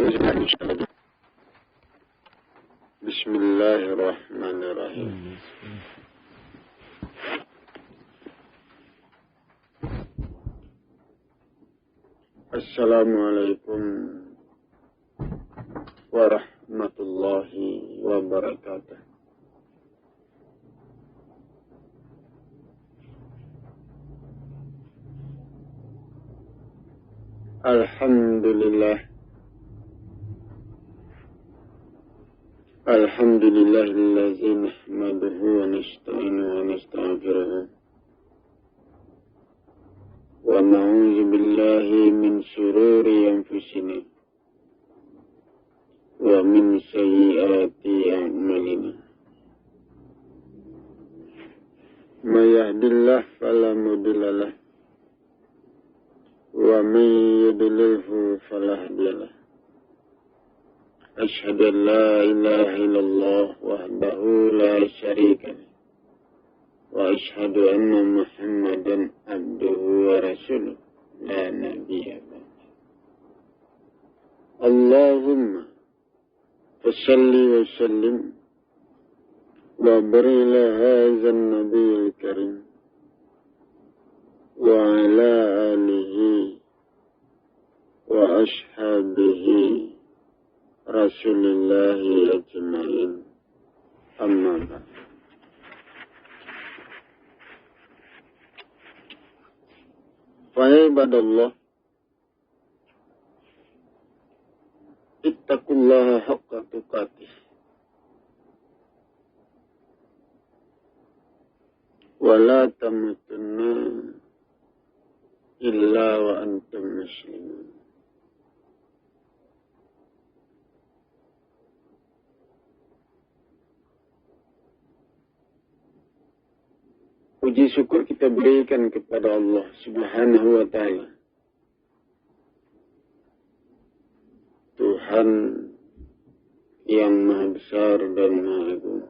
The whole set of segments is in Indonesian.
Bismillahirrahmanirrahim. Assalamualaikum warahmatullahi wabarakatuh. Alhamdulillah. Alhamdulillahillazi nahmaduhu wa nasta'inu wa nastaghfiruh. Wa na'udzu billahi min shururi anfusina wa min sayyiati a'malina. May yahdihillahu fala mudilla lahu wa may yudlilhu fala hadiya lahu. Asyhadu an la ilaha illallah wahdahu la syarika lahu wa asyhadu anna Muhammadan abduhu wa rasuluh la nabiyya ba'dahu. Allahumma fashalli wa sallim wa barik ala hadzal nabiyil karim wa ala alihi wa ashabihi Rasulillahi ajma'in. Amma ba'd. Fa ibadallah, ittaqullaha haqqa tuqatih wa la tamutunna illa wa antum muslimun. Puji syukur kita berikan kepada Allah Subhanahu wa ta'ala, Tuhan yang maha besar dan maha agung.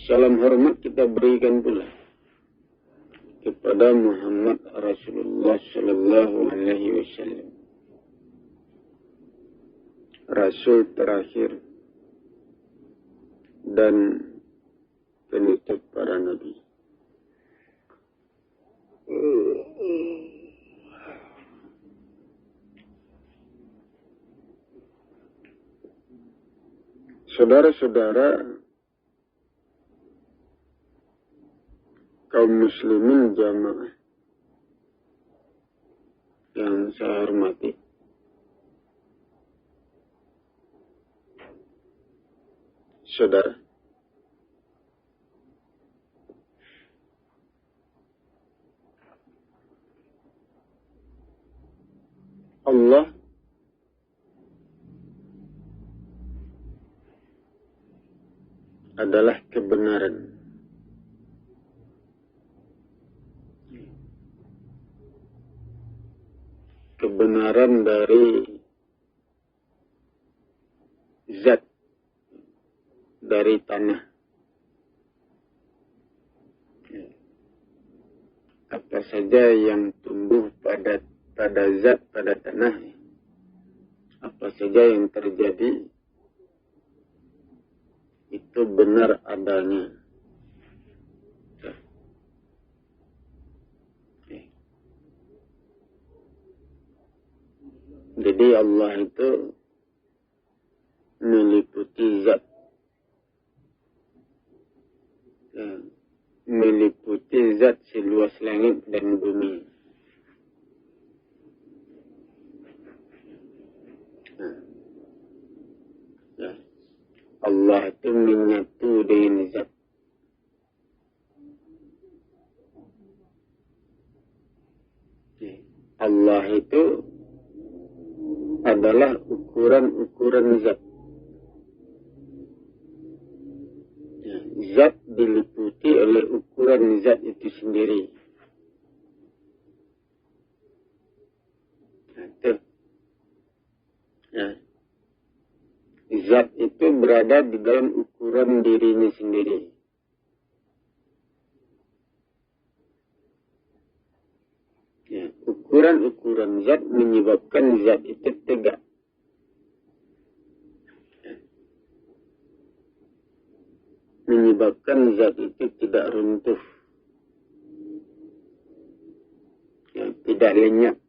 Salam hormat kita berikan pula kepada Muhammad Rasulullah sallallahu alaihi wasallam, Rasul terakhir dan penutup para nabi. Saudara-saudara kaum muslimin jamaah yang saya hormati, saudara, Allah adalah kebenaran. Kebenaran dari zat, dari tanah. Apa saja yang tumbuh pada zat, pada tanah, apa saja yang terjadi, itu benar adanya. Jadi Allah itu meliputi zat, meliputi zat seluas langit dan bumi. Allah itu menyatu dengan zat. Allah itu adalah ukuran-ukuran zat. Zat diliputi oleh ukuran zat itu sendiri. Zat itu berada di dalam ukuran dirinya sendiri. Ya, ukuran-ukuran zat menyebabkan zat itu tegak. Ya. Menyebabkan zat itu tidak runtuh. Ya, tidak lenyap.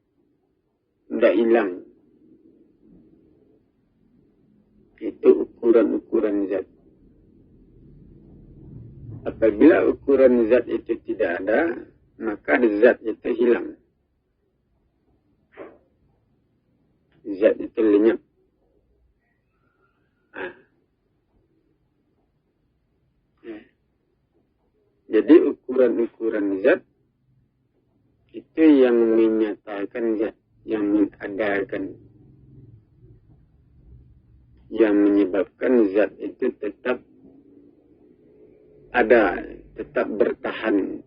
Tidak hilang. Itu ukuran-ukuran zat. Apabila ukuran zat itu tidak ada, maka zat itu hilang. Zat itu lenyap. Jadi ukuran-ukuran zat itu yang menyatakan zat, yang mengadakan, yang menyebabkan zat itu tetap ada, tetap bertahan,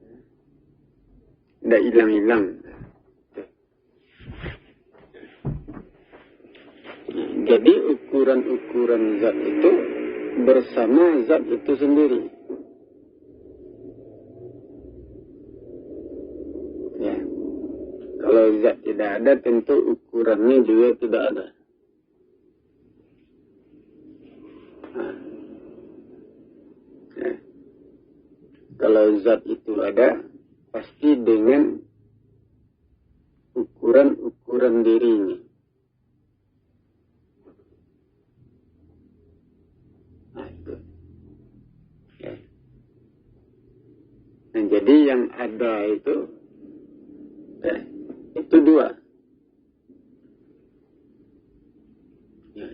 tidak hilang-hilang. Jadi ukuran-ukuran zat itu bersama zat itu sendiri. Ya. Kalau zat tidak ada, tentu ukurannya juga tidak ada. Ya. Kalau zat itu ada, pasti dengan ukuran-ukuran dirinya. Nah, jadi yang ada itu dua. Ya.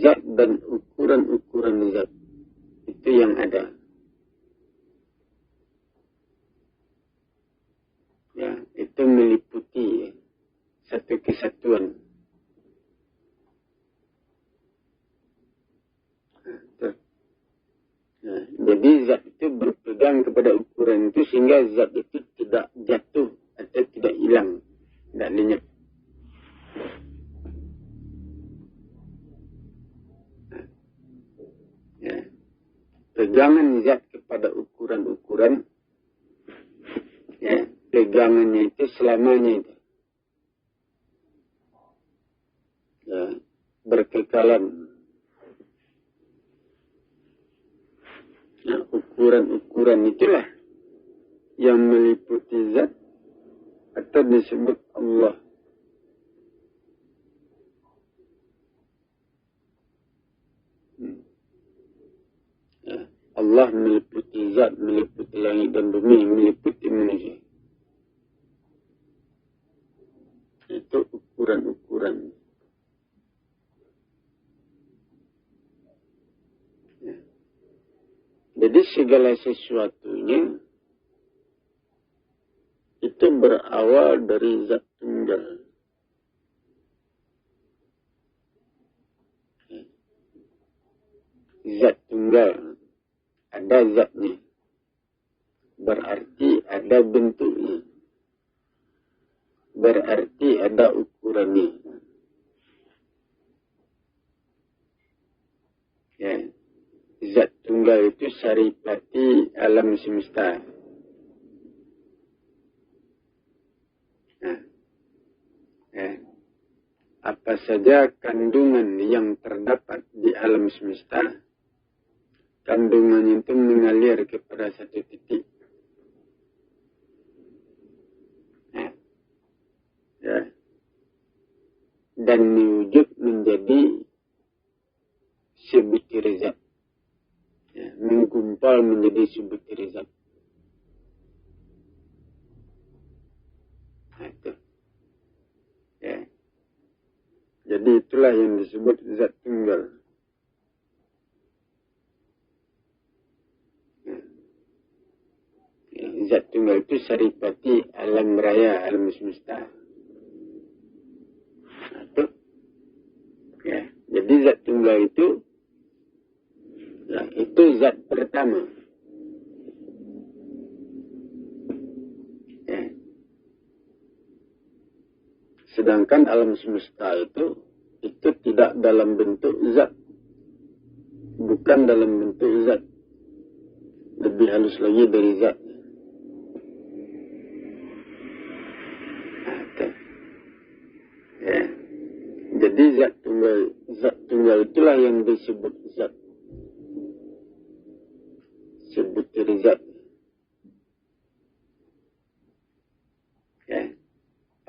Zat dan ukuran-ukuran zat. Itu yang ada. Ya, itu meliputi satu kesatuan. Nah, jadi zat itu berpegang kepada ukuran itu sehingga zat itu tidak jatuh atau tidak hilang, tidak lenyap. Ya. Pegangan zat kepada ukuran-ukuran, ya, pegangannya itu selamanya itu. Ya, berkekalan. Nah, ukuran-ukuran itulah yang meliputi zat atau disebut Allah. Ya, Allah meliputi zat, meliputi langit dan bumi, meliputi manusia. Itu ukuran-ukuran. Ya. Jadi segala sesuatunya itu berawal dari zat tunggal. Zat tunggal. Ada zatnya. Berarti ada bentuknya. Berarti ada ukurannya. Ya. Zat tunggal itu saripati alam semesta. Nah, ya. Apa saja kandungan yang terdapat di alam semesta, kandungan itu mengalir kepada satu titik. Ya. Dan wujud menjadi sebutir zat. Ya. Menggumpal menjadi sebutir zat. Nah, itu. Ya. Jadi itulah yang disebut zat tunggal. Ya. Zat tunggal itu saripati alam raya, alam semesta. Nah, itu. Ya. Jadi zat tunggal itu, ya, itu zat pertama. Ya. Sedangkan alam semesta itu tidak dalam bentuk zat. Bukan dalam bentuk zat. Lebih halus lagi dari zat. Ya. Jadi zat tunggal itulah yang disebut zat. Sebut dari zat. Ya.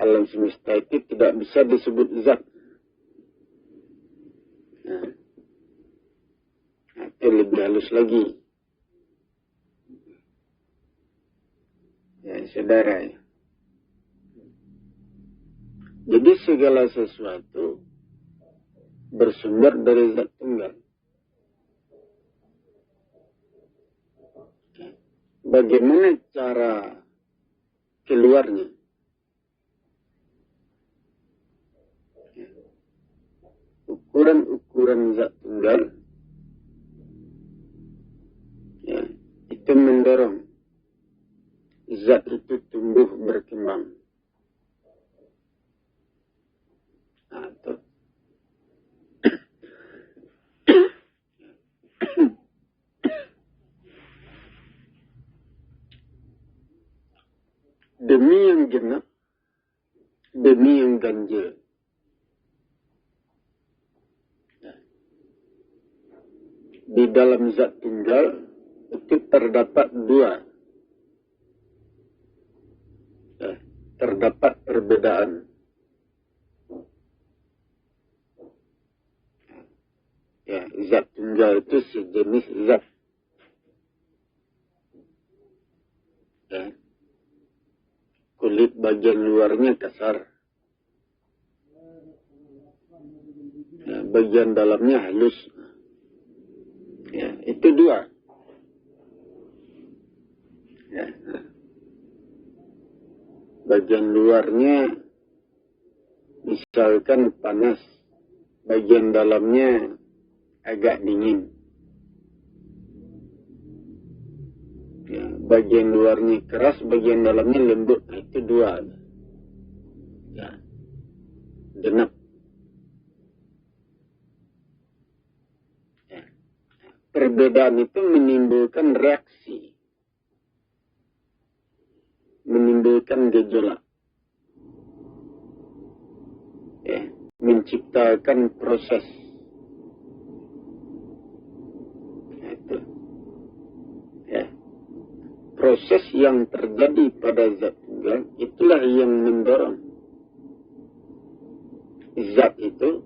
Alam semesta itu tidak bisa disebut zat. Nah, itu lebih halus lagi. Ya, saudara. Ya. Jadi segala sesuatu bersumber dari zat tunggal. Bagaimana cara keluarnya? Ukuran-ukuran zat tunggal ya, itu mendorong zat itu tumbuh berkembang. Atau demi yang genap, demi yang ganjil. Di dalam zat tunggal itu terdapat dua. Terdapat perbedaan. Ya, zat tunggal itu sejenis zat. Ya. Kulit bagian luarnya kasar. Ya, bagian dalamnya halus. Ya, itu dua. Ya. Bagian luarnya misalkan panas, bagian dalamnya agak dingin. Ya, bagian luarnya keras, bagian dalamnya lembut. Nah, itu dua. Ya. Genap. Ya. Perbedaan itu menimbulkan reaksi. Menimbulkan gejolak. Ya. Menciptakan proses. Ya, itu. Ya. Proses yang terjadi pada zat tunggal itulah yang mendorong zat itu,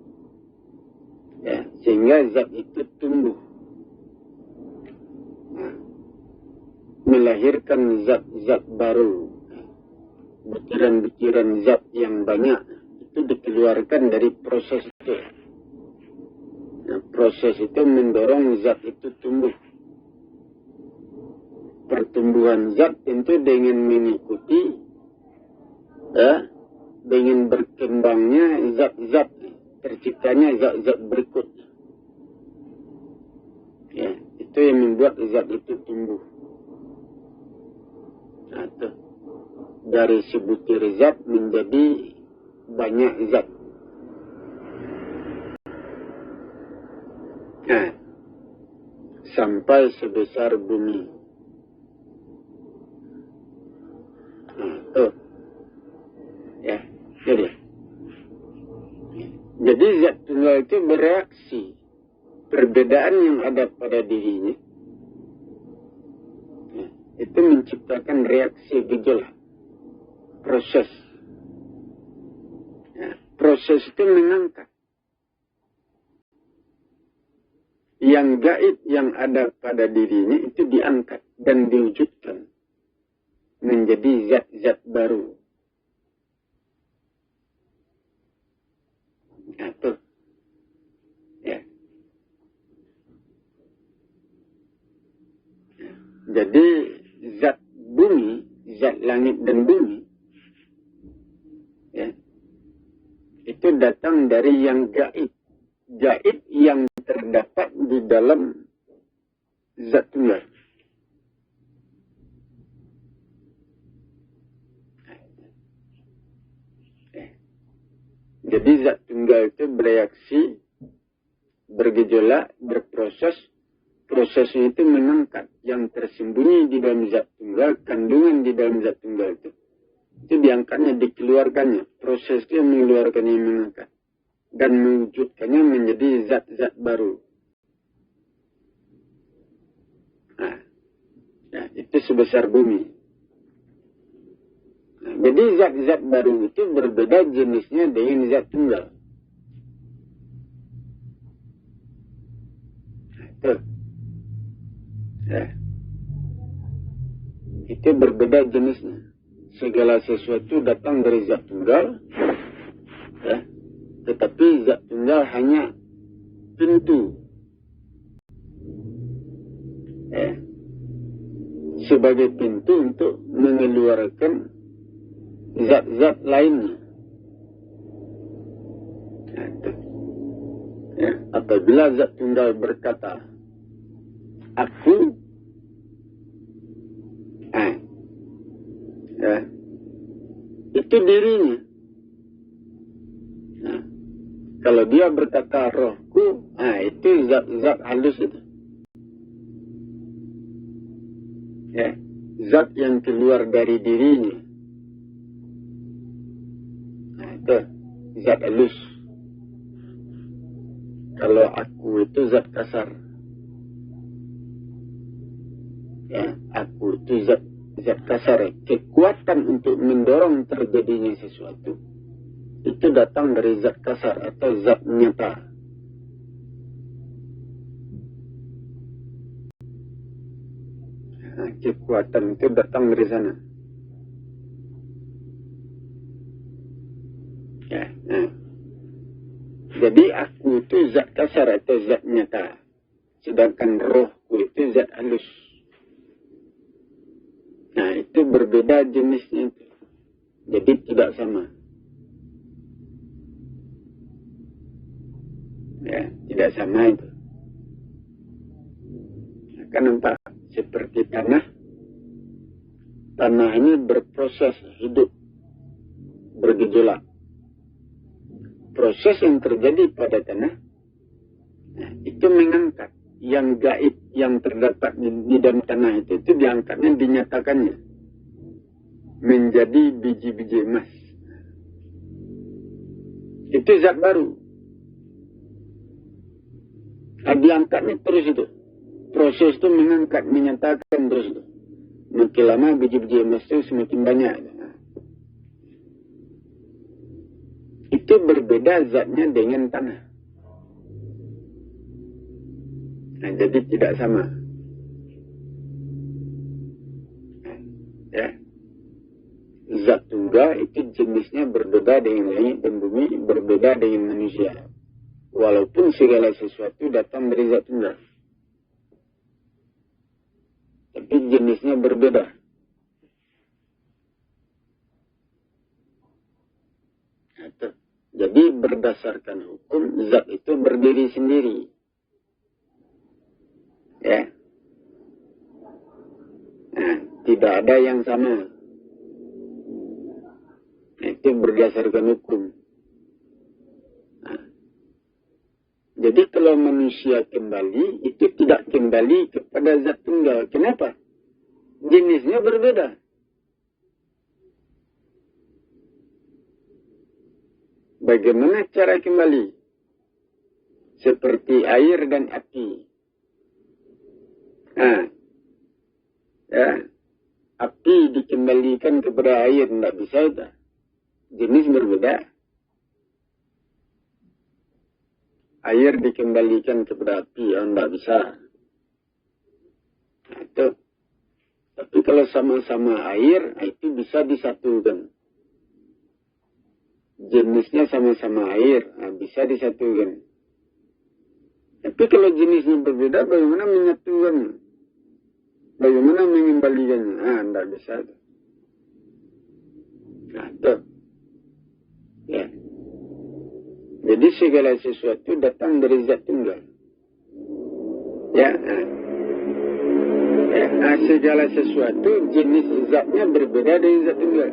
ya, sehingga zat itu tumbuh, nah, melahirkan zat-zat baru, butiran-butiran zat yang banyak itu dikeluarkan dari proses itu. Nah, proses itu mendorong zat itu tumbuh. Pertumbuhan zat tentu dengan mengikuti dengan berkembangnya zat-zat, terciptanya zat-zat berikut. Ya, itu yang membuat zat itu tumbuh. Nah, itu. Dari sebutir zat menjadi banyak zat. Nah, sampai sebesar bumi. Ya, jadi zat tunggal itu bereaksi. Perbedaan yang ada pada dirinya ya, itu menciptakan reaksi gejolak. Proses. Ya, proses itu mengangkat yang gaib yang ada pada dirinya itu diangkat dan diwujudkan menjadi zat-zat baru. Itu. Ya. Jadi zat bumi, zat langit dan bumi, ya, itu datang dari yang gaib. Gaib yang terdapat di dalam zat tunggal. Jadi zat tunggal itu bereaksi, bergejolak, berproses. Prosesnya itu mengangkat yang tersembunyi di dalam zat tunggal, kandungan di dalam zat tunggal itu. Itu diangkatnya, dikeluarkannya. Proses itu yang mengeluarkannya, yang mengangkat. Dan mewujudkannya menjadi zat-zat baru. Nah, ya, itu sebesar bumi. Nah, jadi zat-zat baru itu berbeda jenisnya dengan zat tunggal. Nah, itu. Ya. Itu berbeda jenisnya. Segala sesuatu datang dari zat tunggal. Ya. Tetapi zat tunggal hanya pintu. Ya. Sebagai pintu untuk mengeluarkan zat-zat lainnya. Nah, itu. Ya. Apabila zat tunggal berkata, aku, ya, itu dirinya. Nah, kalau dia berkata rohku, itu zat-zat halus itu. Ya, zat yang keluar dari dirinya. Nah, itu zat halus. Kalau aku itu zat kasar. Ya, aku itu zat kasar. Kekuatan untuk mendorong terjadinya sesuatu itu datang dari zat kasar atau zat nyata. Nah, kekuatan itu datang dari sana. Ya, nah. Jadi aku itu zat kasar atau zat nyata. Sedangkan rohku itu zat halus. Nah, itu berbeda jenisnya itu. Jadi tidak sama. Ya, tidak sama itu. Akan nampak seperti tanah. Tanah ini berproses hidup, bergejolak. Proses yang terjadi pada tanah, nah, itu mengangkat yang gaib yang terdapat di dalam tanah itu diangkatnya, dinyatakannya menjadi biji-biji emas. Itu zat baru. Nah, diangkatnya terus itu. Proses itu mengangkat, menyatakan terus itu. Makin lama biji-biji emas itu semakin banyak. Itu berbeda zatnya dengan tanah. Nah, jadi tidak sama. Ya. Zat tunggal itu jenisnya berbeda dengan langit dan bumi, berbeda dengan manusia. Walaupun segala sesuatu datang dari zat tunggal. Tapi jenisnya berbeda. Jadi berdasarkan hukum, zat itu berdiri sendiri. Ya. Nah, tidak ada yang sama. Nah, itu berdasarkan hukum. Nah, jadi kalau manusia kembali, itu tidak kembali kepada zat tunggal. Kenapa? Jenisnya berbeda. Bagaimana cara kembali? Seperti air dan api. Nah, ya, api dikembalikan kepada air, tidak bisa itu. Jenis berbeda. Air dikembalikan kepada api, tidak bisa. Nah, itu. Tapi kalau sama-sama air, itu bisa disatukan. Jenisnya sama-sama air, bisa disatukan. Tapi kalau jenisnya berbeda, bagaimana menyatukannya? Bagaimana mengembalikannya? Tidak bisa. Nah, itu. Ya. Jadi segala sesuatu datang dari zat tunggal. Ya. Nah, segala sesuatu jenis zatnya berbeda dari zat tunggal.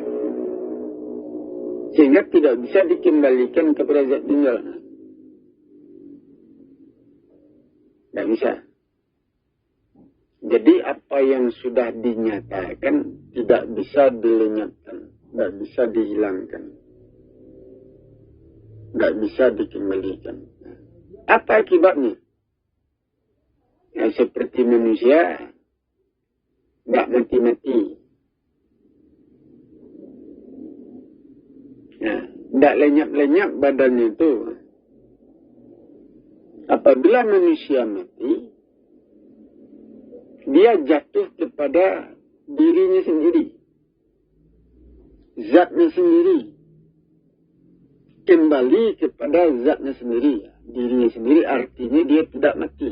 Sehingga tidak bisa dikembalikan kepada zat tunggal. Tidak bisa. Jadi apa yang sudah dinyatakan tidak bisa dilenyapkan. nggak bisa dihilangkan, nggak bisa dikembalikan. Apa akibatnya? Ya, seperti manusia nggak mati-mati, ya, nggak lenyap-lenyap badannya itu. Apabila manusia mati, dia jatuh kepada dirinya sendiri, zatnya sendiri, kembali kepada zatnya sendiri, dirinya sendiri, artinya dia tidak mati.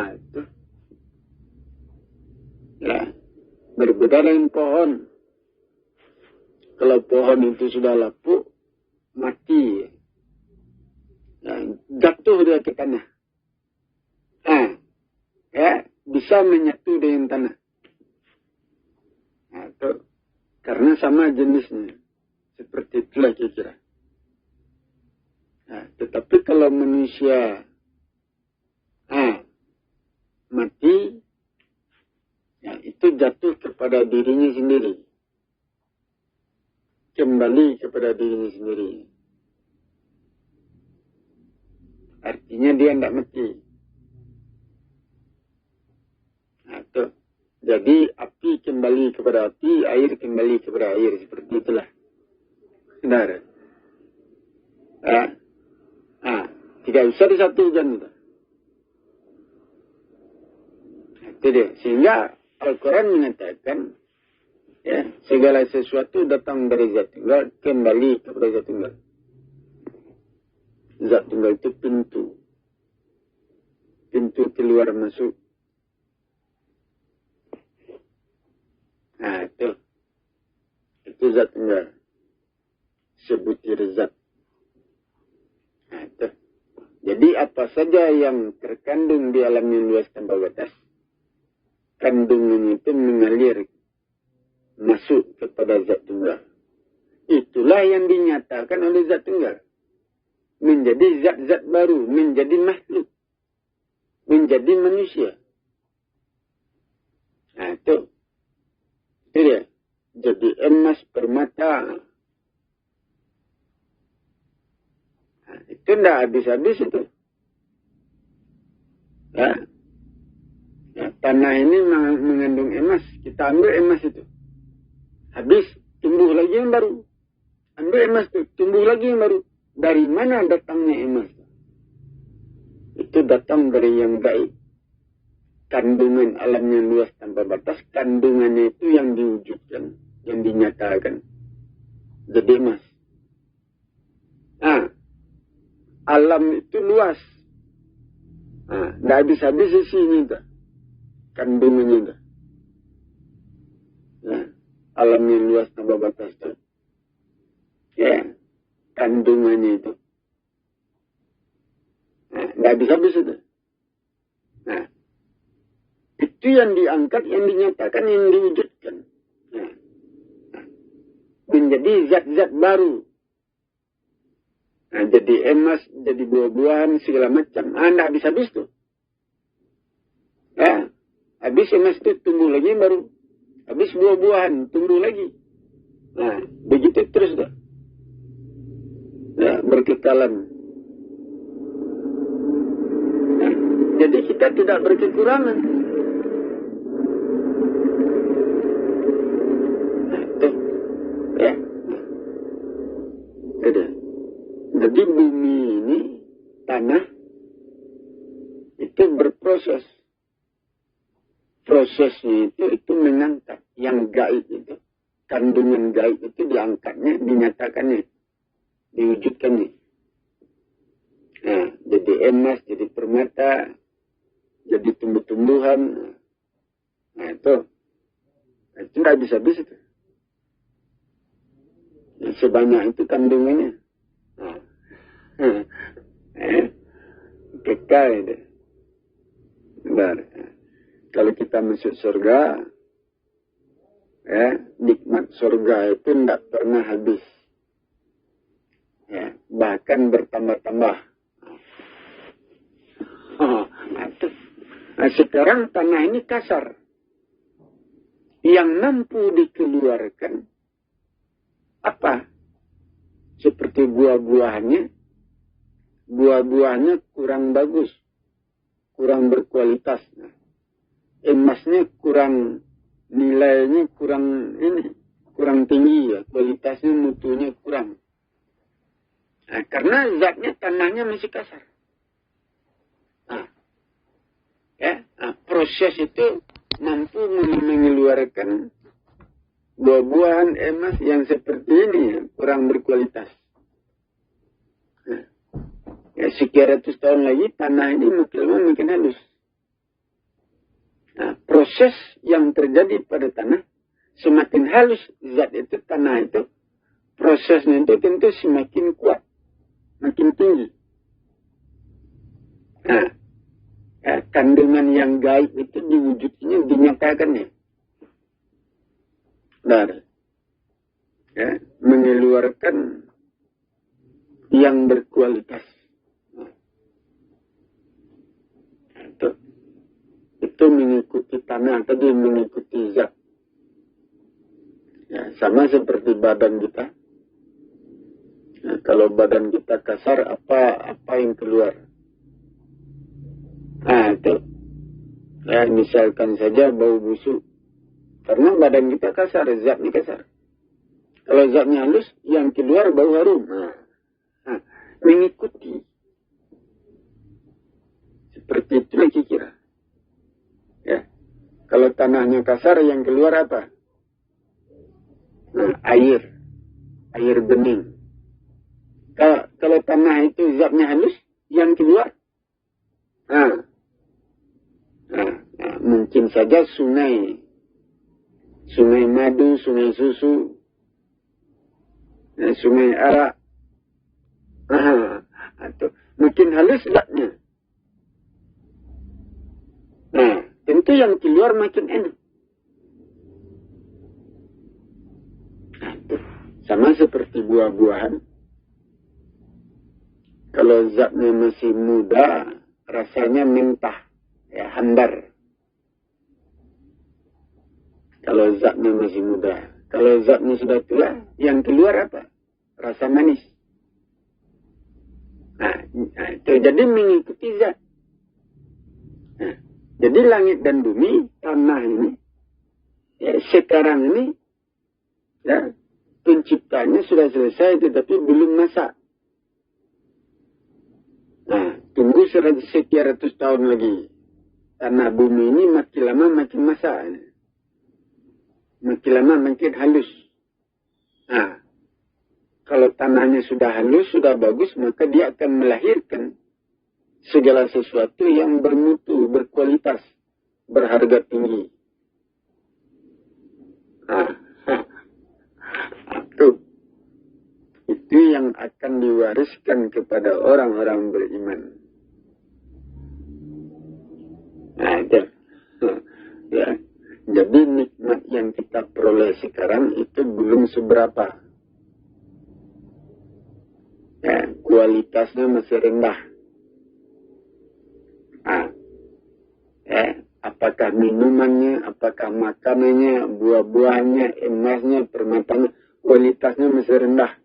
Itu. Ya, berbeda dengan pohon. Kalau pohon itu sudah lapuk, mati. Ya, jatuh dia ke tanah. Ya, bisa menyatu dengan tanah. Nah, itu. Karena sama jenisnya. Seperti itulah kira-kira. Nah, tetapi kalau manusia mati, ya, itu jatuh kepada dirinya sendiri. Kembali kepada dirinya sendiri. Artinya dia tidak mati. Nah, itu. Jadi api kembali kepada api, air kembali kepada air. Seperti itulah. Benar. Tidak bisa disatukan itu. Itu dia. Sehingga Al-Quran menyatakan, ya, segala sesuatu datang dari Zat Tunggal, kembali kepada Zat Tunggal. Zat Tunggal itu pintu. Pintu keluar masuk. Nah, itu. Itu Zat Tunggal. Sebutir Zat. Nah, itu. Jadi apa saja yang terkandung di alam yang luas tanpa batas, kandungan itu mengalir masuk kepada Zat Tunggal. Itulah yang dinyatakan oleh Zat Tunggal. Menjadi zat-zat baru, menjadi makhluk, menjadi manusia. Nah, itu dia. Jadi emas permata. Nah, itu tidak habis-habis itu. Ya. Ya, tanah ini mengandung emas. Kita ambil emas itu. Habis, tumbuh lagi yang baru. Ambil emas itu, tumbuh lagi yang baru. Dari mana datangnya emas? Itu datang dari yang gaib. Kandungan alam yang luas tanpa batas, kandungannya itu yang diwujudkan, yang dinyatakan. Jadi emas. Alam itu luas. Tidak habis-habis isinya itu. Kandungannya itu. Ya, alam yang luas tanpa batas itu. Ya, kandungannya itu. Tidak habis-habis itu. Nah, itu yang diangkat, yang dinyatakan, yang diwujudkan. Nah, menjadi zat-zat baru. Nah, jadi emas, jadi buah-buahan, segala macam. Tidak habis-habis tuh. Ya, habis emas itu tumbuh lagi baru. Habis buah-buahan, tumbuh lagi. Nah, begitu terus tuh. Ya, berkekalan. Nah, jadi kita tidak berkekurangan. Nah, tuh. Ya. Ada. Jadi bumi ini, tanah, itu berproses. Prosesnya itu mengangkat. Yang gaib itu, kandungan gaib itu diangkatnya, dinyatakannya, diwujudkannya. Nah, jadi emas, jadi permata, jadi tumbuh-tumbuhan. Nah, itu nggak bisa-bisa itu. Nah, sebanyak itu kandungannya. Kekal itu. Benar. Kalau kita masuk surga, ya, nikmat surga itu tidak pernah habis. Ya, bahkan bertambah-tambah. Nah, sekarang tanah ini kasar. Yang mampu dikeluarkan apa? Seperti buah-buahnya. Buah-buahnya kurang bagus. Kurang berkualitas. Nah, emasnya kurang, nilainya kurang tinggi ya. Kualitasnya, mutunya kurang. Nah, karena zatnya tanahnya masih kasar. Proses itu mampu mengeluarkan buah-buahan emas yang seperti ini ya, kurang berkualitas. Sekian ratus tahun lagi tanah ini makin lama makin halus. Proses yang terjadi pada tanah, semakin halus zat itu, tanah itu, prosesnya itu tentu semakin kuat, makin tinggi. Kandungan yang gaib itu diwujudnya, dinyatakan ya. Mengeluarkan yang berkualitas. Itu mengikuti tanah, tadi mengikuti zat. Ya, sama seperti badan kita. Kalau badan kita kasar, apa yang keluar? Itu. Ya, misalkan saja bau busuk. Karena badan kita kasar, zatnya kasar. Kalau zatnya halus, yang keluar bau harum. Mengikuti. Seperti itu lagi kira. Ya. Kalau tanahnya kasar, yang keluar apa? Air. Air bening. Kalau tanah itu zatnya halus, yang keluar mungkin saja sungai madu, sungai susu, sungai arak, atau mungkin halus zatnya. Tentu yang keluar makin enak. Sama seperti buah-buahan. Kalau zatnya masih muda, rasanya mentah, ya hambar. Kalau zatnya masih muda. Kalau zatnya sudah tua, yang keluar apa? Rasa manis. Itu jadi mengikuti zat. Jadi langit dan bumi, tanah ini, ya, sekarang ini, ya, penciptanya sudah selesai, tetapi belum masak. Tunggu sekian ratus tahun lagi. Tanah bumi ini makin lama makin masak. Makin lama makin halus. Kalau tanahnya sudah halus, sudah bagus, maka dia akan melahirkan segala sesuatu yang bermutu, berkualitas, berharga tinggi. Itu yang akan diwariskan kepada orang-orang beriman. Ya. Jadi nikmat yang kita peroleh sekarang itu belum seberapa. Ya, kualitasnya masih rendah. Apakah minumannya, apakah makanannya, buah-buahnya, emasnya, permatanya, kualitasnya masih rendah.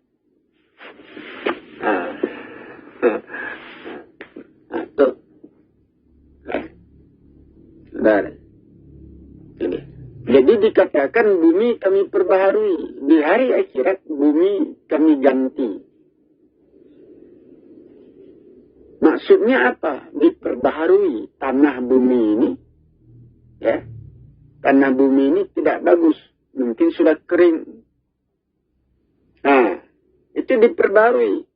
Jadi dikatakan bumi kami perbaharui. Di hari akhirat bumi kami ganti. Maksudnya apa? Diperbaharui. Tanah bumi ini, ya, tanah bumi ini tidak bagus. Mungkin sudah kering. Itu diperbaharui.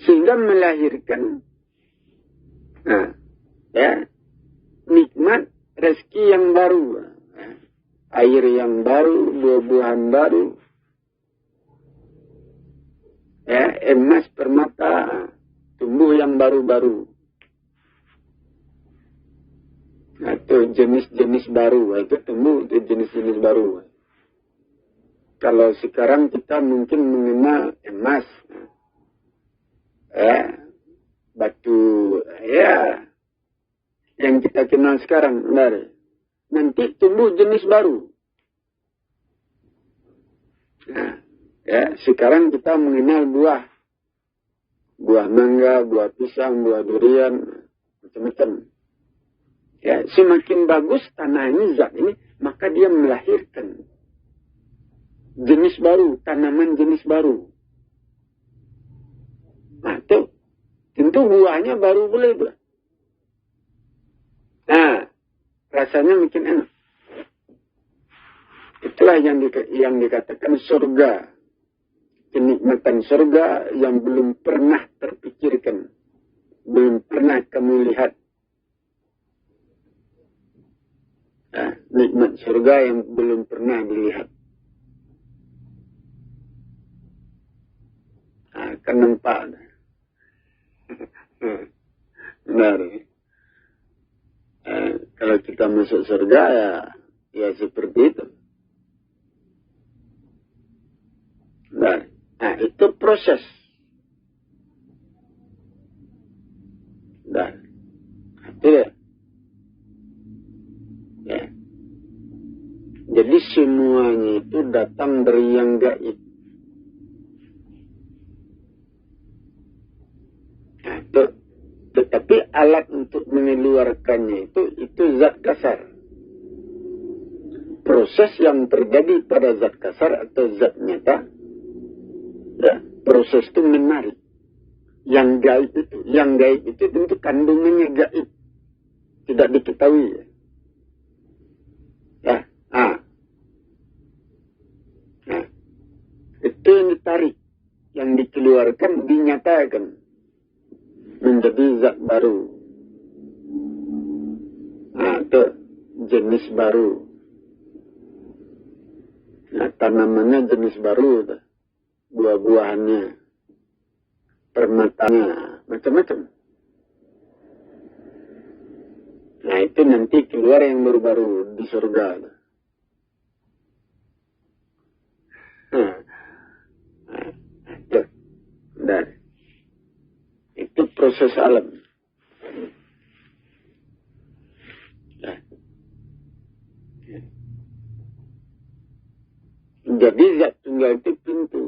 Sehingga melahirkan nikmat rezeki yang baru. Air yang baru, buah-buahan baru. Emas, permata, tumbuh yang baru-baru. Atau jenis-jenis baru, itu tumbuh itu jenis-jenis baru. Kalau sekarang kita mungkin mengenal emas, batu, yang kita kenal sekarang, benar. Nanti tumbuh jenis baru. Nah, ya, sekarang kita mengenal buah. Buah mangga, buah pisang, buah durian, macam-macam. Ya, semakin bagus tanah ini, zat ini, maka dia melahirkan jenis baru, tanaman jenis baru. Nah, itu tentu buahnya baru boleh pula. Nah, rasanya makin enak. Itulah yang dikatakan surga. Kenikmatan surga yang belum pernah terpikirkan. Belum pernah kamu lihat. Nah, nikmat surga yang belum pernah dilihat. Nah, kan nampak. Benar. Kalau kita masuk surga ya seperti itu. Nah, itu proses. Nah, itu ya. Ya. Jadi semuanya itu datang dari yang gaib. Nah, itu. Tetapi alat untuk mengeluarkannya itu zat kasar. Proses yang terjadi pada zat kasar atau zat nyata, ya, proses itu menarik. Yang gaib itu tentu kandungannya gaib, tidak diketahui. Ya, nah, itu yang ditarik, yang dikeluarkan, dinyatakan menjadi zat baru. Nah, itu jenis baru. Nah, tanamannya jenis baru. Buah-buahannya, permatanya, macam-macam. Nah, itu nanti keluar yang baru-baru di surga. Itu proses alam. Jadi zat tunggal itu pintu.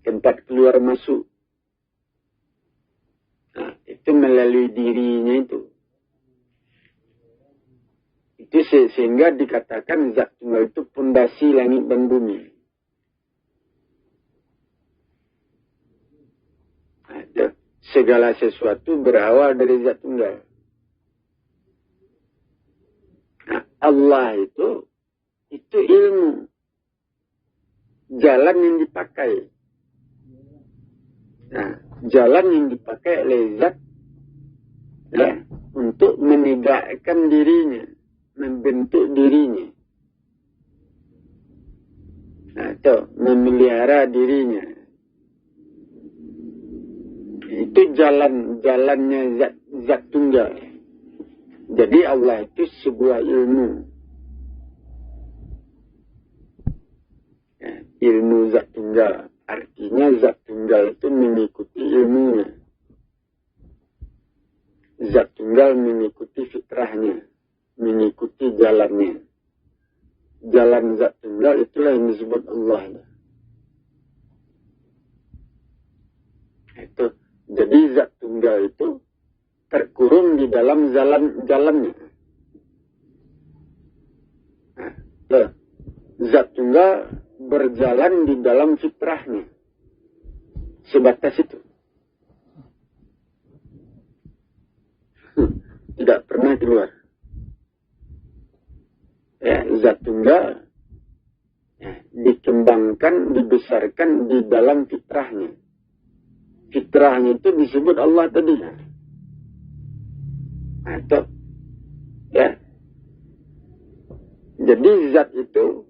Tempat keluar masuk. Nah, itu melalui dirinya itu. Itu sehingga dikatakan zat tunggal itu pondasi langit dan bumi. Nah, segala sesuatu berawal dari zat tunggal. Nah, Allah itu ilmu. Jalan yang dipakai. Nah, jalan yang dipakai oleh zat ya, untuk menegakkan dirinya, membentuk dirinya. Nah, itu memelihara dirinya. Itu jalannya zat tunggal. Jadi Allah itu sebuah ilmu. Ya, ilmu zat tunggal. Artinya zat tunggal itu mengikuti ilmunya. Zat tunggal mengikuti fitrahnya. Mengikuti jalannya. Jalan zat tunggal itulah yang disebut Allah. Itu. Jadi zat tunggal itu terkurung di dalam jalannya. Nah, zat tunggal berjalan di dalam fitrahnya. Sebatas itu. Tidak pernah keluar. Ya, zat tunggal ya, dikembangkan, dibesarkan di dalam fitrahnya. Fitrahnya itu disebut Allah tadi. Nah, itu. Ya. Jadi zat itu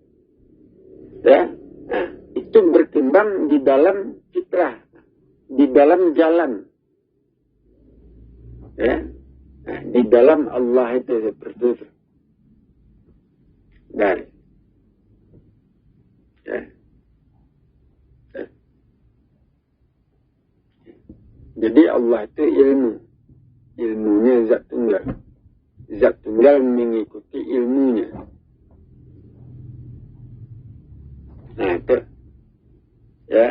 ya, nah, itu berkembang di dalam fitrah, di dalam jalan, ya, nah, di dalam Allah itu seperti itu. Dan, ya, Jadi Allah itu ilmu. Ilmunya zat tunggal. Zat tunggal mengikuti ilmunya. Nah itu. Ya.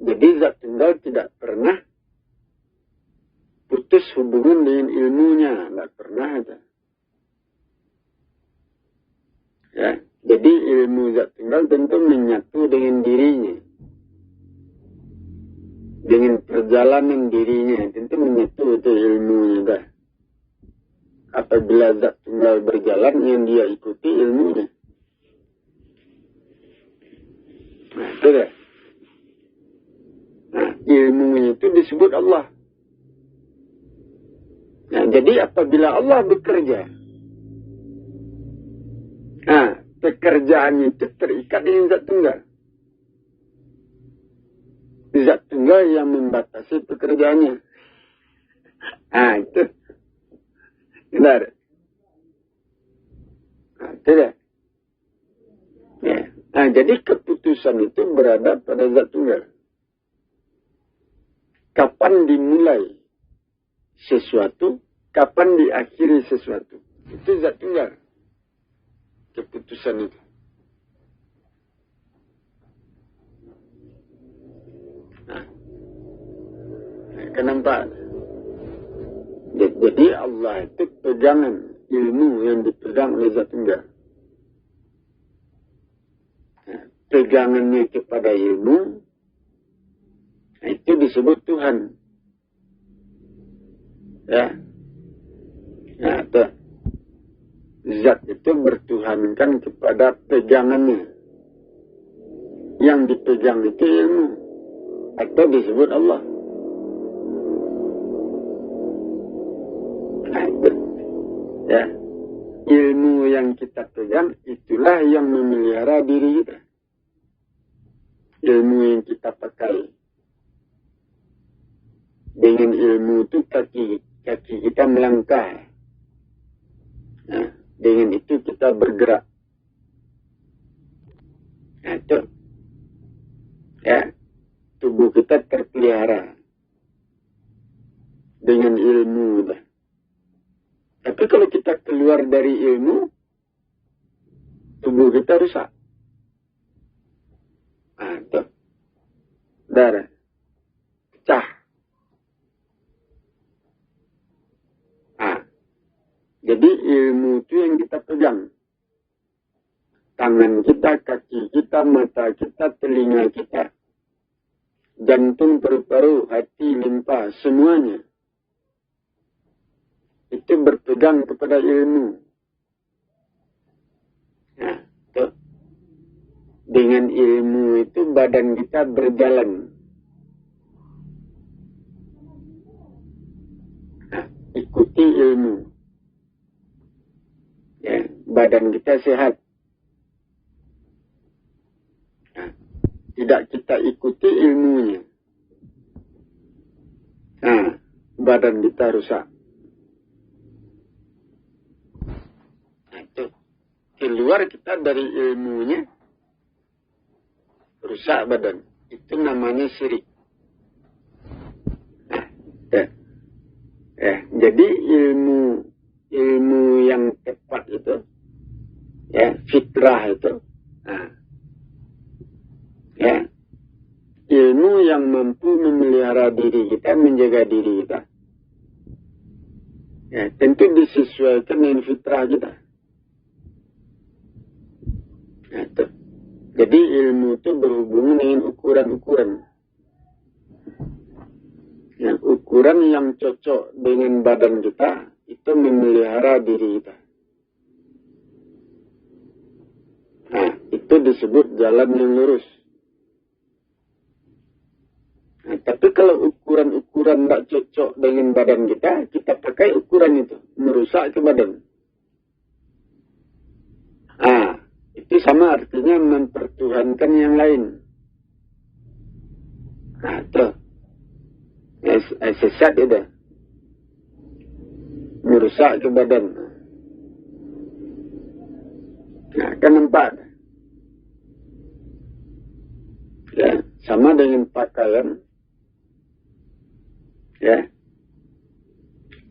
Jadi zat tunggal tidak pernah putus hubungan dengan ilmunya. Tidak pernah ada. Ya. Jadi ilmu zat tunggal tentu menyatu dengan dirinya. Dengan perjalanan dirinya. Tentu menyatu itu ilmunya dah. Apabila zat tunggal berjalan, yang dia ikuti ilmunya. Nah, itu dah. Nah, ilmunya itu disebut Allah. Nah, jadi apabila Allah bekerja, nah, pekerjaannya itu terikat dengan zat tunggal. Zat tunggal yang membatasi pekerjaannya. Nah, itu. Benar. Nah, tidak. Ya. Nah, jadi keputusan itu berada pada zat tunggal. Kapan dimulai sesuatu, kapan diakhiri sesuatu. Itu zat tunggal. Keputusan itu. Nah, kenapa? Jadi Allah itu pegangan ilmu yang dipegang oleh zat tunggal. Nah, pegangannya kepada ilmu, nah, itu disebut Tuhan. Ya. Nah, itu. Zat itu bertuhankan kepada pegangannya. Yang dipegang itu ilmu. Atau disebut Allah. Nah, itu. Ya. Ilmu yang kita pegang, itulah yang memelihara diri kita. Ilmu yang kita pakai. Dengan ilmu itu kaki kita melangkah. Nah, dengan itu kita bergerak. Nah, itu. Ya. Tubuh kita terpelihara. Dengan ilmu. Tapi kalau kita keluar dari ilmu, tubuh kita rusak. Nah, itu. Darah. Pecah. Jadi ilmu itu yang kita pegang. Tangan kita, kaki kita, mata kita, telinga kita. Jantung, paru-paru, hati, limpa, semuanya. Itu berpegang kepada ilmu. Nah, tuh. Dengan ilmu itu badan kita berjalan. Nah, ikuti ilmu. Ya, badan kita sehat. Nah, tidak kita ikuti ilmunya. Nah, badan kita rusak. Nah, itu. Keluar kita dari ilmunya, rusak badan. Itu namanya syirik. Nah, jadi ilmu yang tepat itu, ya, fitrah itu, nah, ya, ilmu yang mampu memelihara diri kita, menjaga diri kita, ya, tentu disesuaikan dengan fitrah kita. Nah, itu. Jadi ilmu itu berhubungan dengan ukuran-ukuran. Ya, ukuran yang cocok dengan badan kita, itu memelihara diri kita. Nah, itu disebut jalan yang lurus. Nah, tapi kalau ukuran-ukuran tidak cocok dengan badan kita, kita pakai ukuran itu, merusak ke badan. Nah, itu sama artinya mempertuhankan yang lain. Nah, itu. Sesat itu. Merusak ke badan. Nah, kan nampak. Ya, sama dengan pakaian. Ya.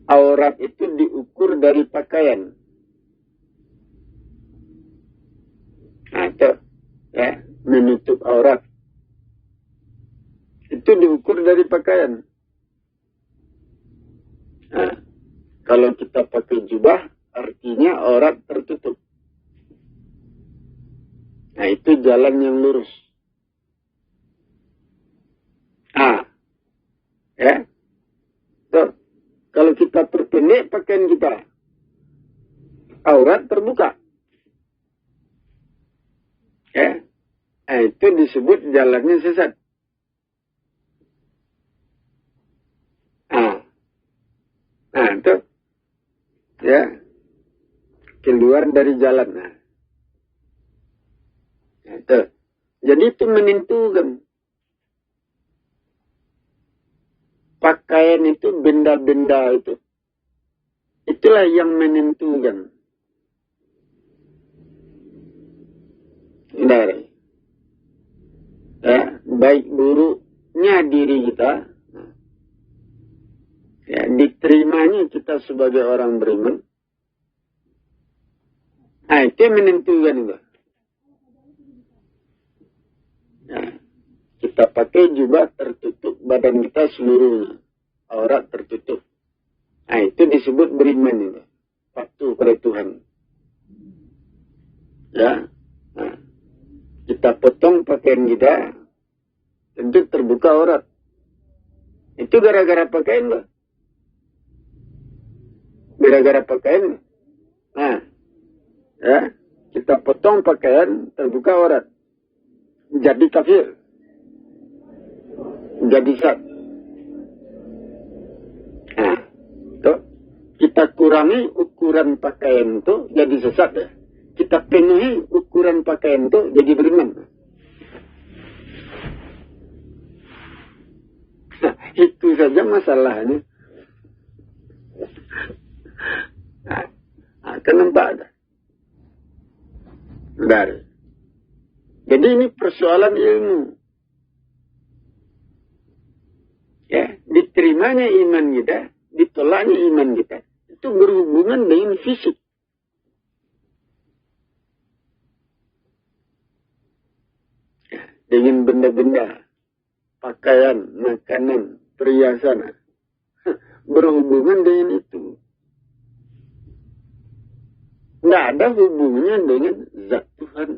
Aurat itu diukur dari pakaian. Nah, itu, ya, menutup aurat. Itu diukur dari pakaian. Nah, kalau kita pakai jubah, artinya aurat tertutup. Nah, itu jalan yang lurus. Ya. So, kalau kita perpendek pakaian kita, aurat terbuka. Ya. Nah, itu disebut jalannya sesat. Nah, itu. Ya. Keluar dari jalan. Nah, itu. Jadi itu menentukan. Pakaian itu benda-benda itu. Itulah yang menentukan. Dari. Ya, baik buruknya diri kita. Ya, diterimanya kita sebagai orang beriman. Nah, itu yang menentukan itu. Ya. Kita pakai jubah tertutup badan kita seluruhnya. Aurat tertutup. Nah, itu disebut beriman itu. Patuh pada Tuhan. Ya. Nah, kita potong pakaian kita. Tentu terbuka aurat. Itu gara-gara pakaian loh. Gara-gara pakaian. Nah. Ya. Kita potong pakaian terbuka aurat. Jadi kafir. Jadi sat. Nah, tuh. Kita kurangi ukuran pakaian itu jadi sesat ya. Kita penuhi ukuran pakaian itu jadi beriman. Nah, itu saja masalahnya. Nah, kenapa ada? Dari. Jadi ini persoalan ilmu. Ya, diterimanya iman kita, ditolaknya iman kita, itu berhubungan dengan fisik. Ya, dengan benda-benda, pakaian, makanan, perhiasan, berhubungan dengan itu. Tidak ada hubungannya dengan zat Tuhan.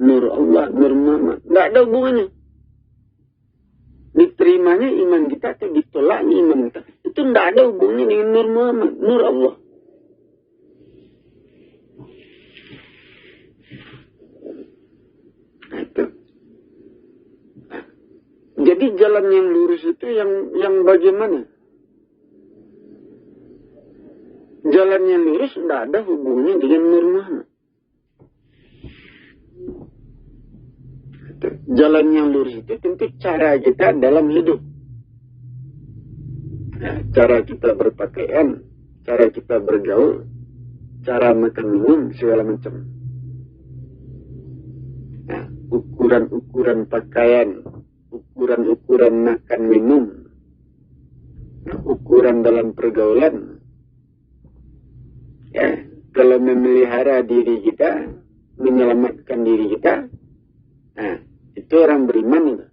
Nur Allah, Nur Muhammad. Tidak ada hubungannya. Diterimanya iman kita atau ditolaknya iman kita. Itu tidak ada hubungannya dengan Nur Muhammad, Nur Allah. Nah, itu. Nah, jadi jalan yang lurus itu yang bagaimana? Jalan yang lurus tidak ada hubungannya dengan Nur Muhammad. Jalan yang lurus itu tentu cara kita dalam hidup. Ya, cara kita berpakaian, cara kita bergaul, cara makan minum, segala macam. Nah, ukuran-ukuran pakaian, ukuran-ukuran makan minum, ukuran dalam pergaulan. Ya, kalau memelihara diri kita, menyelamatkan diri kita, nah, itu orang beriman itu.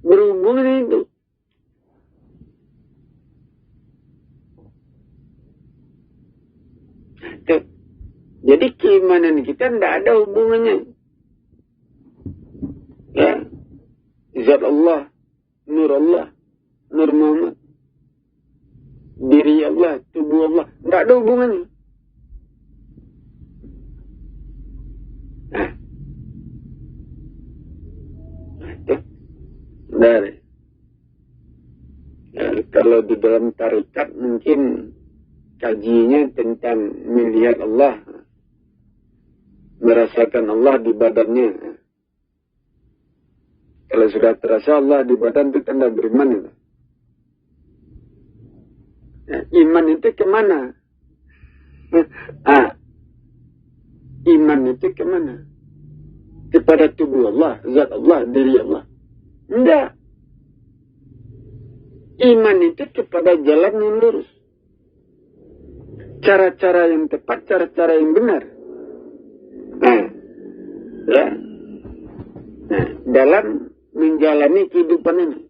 Berhubungan itu. Tuh. Jadi keimanan kita tidak ada hubungannya. Ya. Zat Allah, Nur Allah, Nur Muhammad, diri Allah, tubuh Allah, tidak ada hubungannya. Nah. Dari. Ya, kalau di dalam tarikat mungkin kajinya tentang melihat Allah, merasakan Allah di badannya. Kalau sudah terasa Allah di badan itu tanda beriman itu. Ya, iman itu kemana? Iman itu kemana? Kepada tubuh Allah, zat Allah, diri Allah. Enggak. Iman itu kepada jalan yang lurus. Cara-cara yang tepat, cara-cara yang benar. Dalam menjalani kehidupan ini.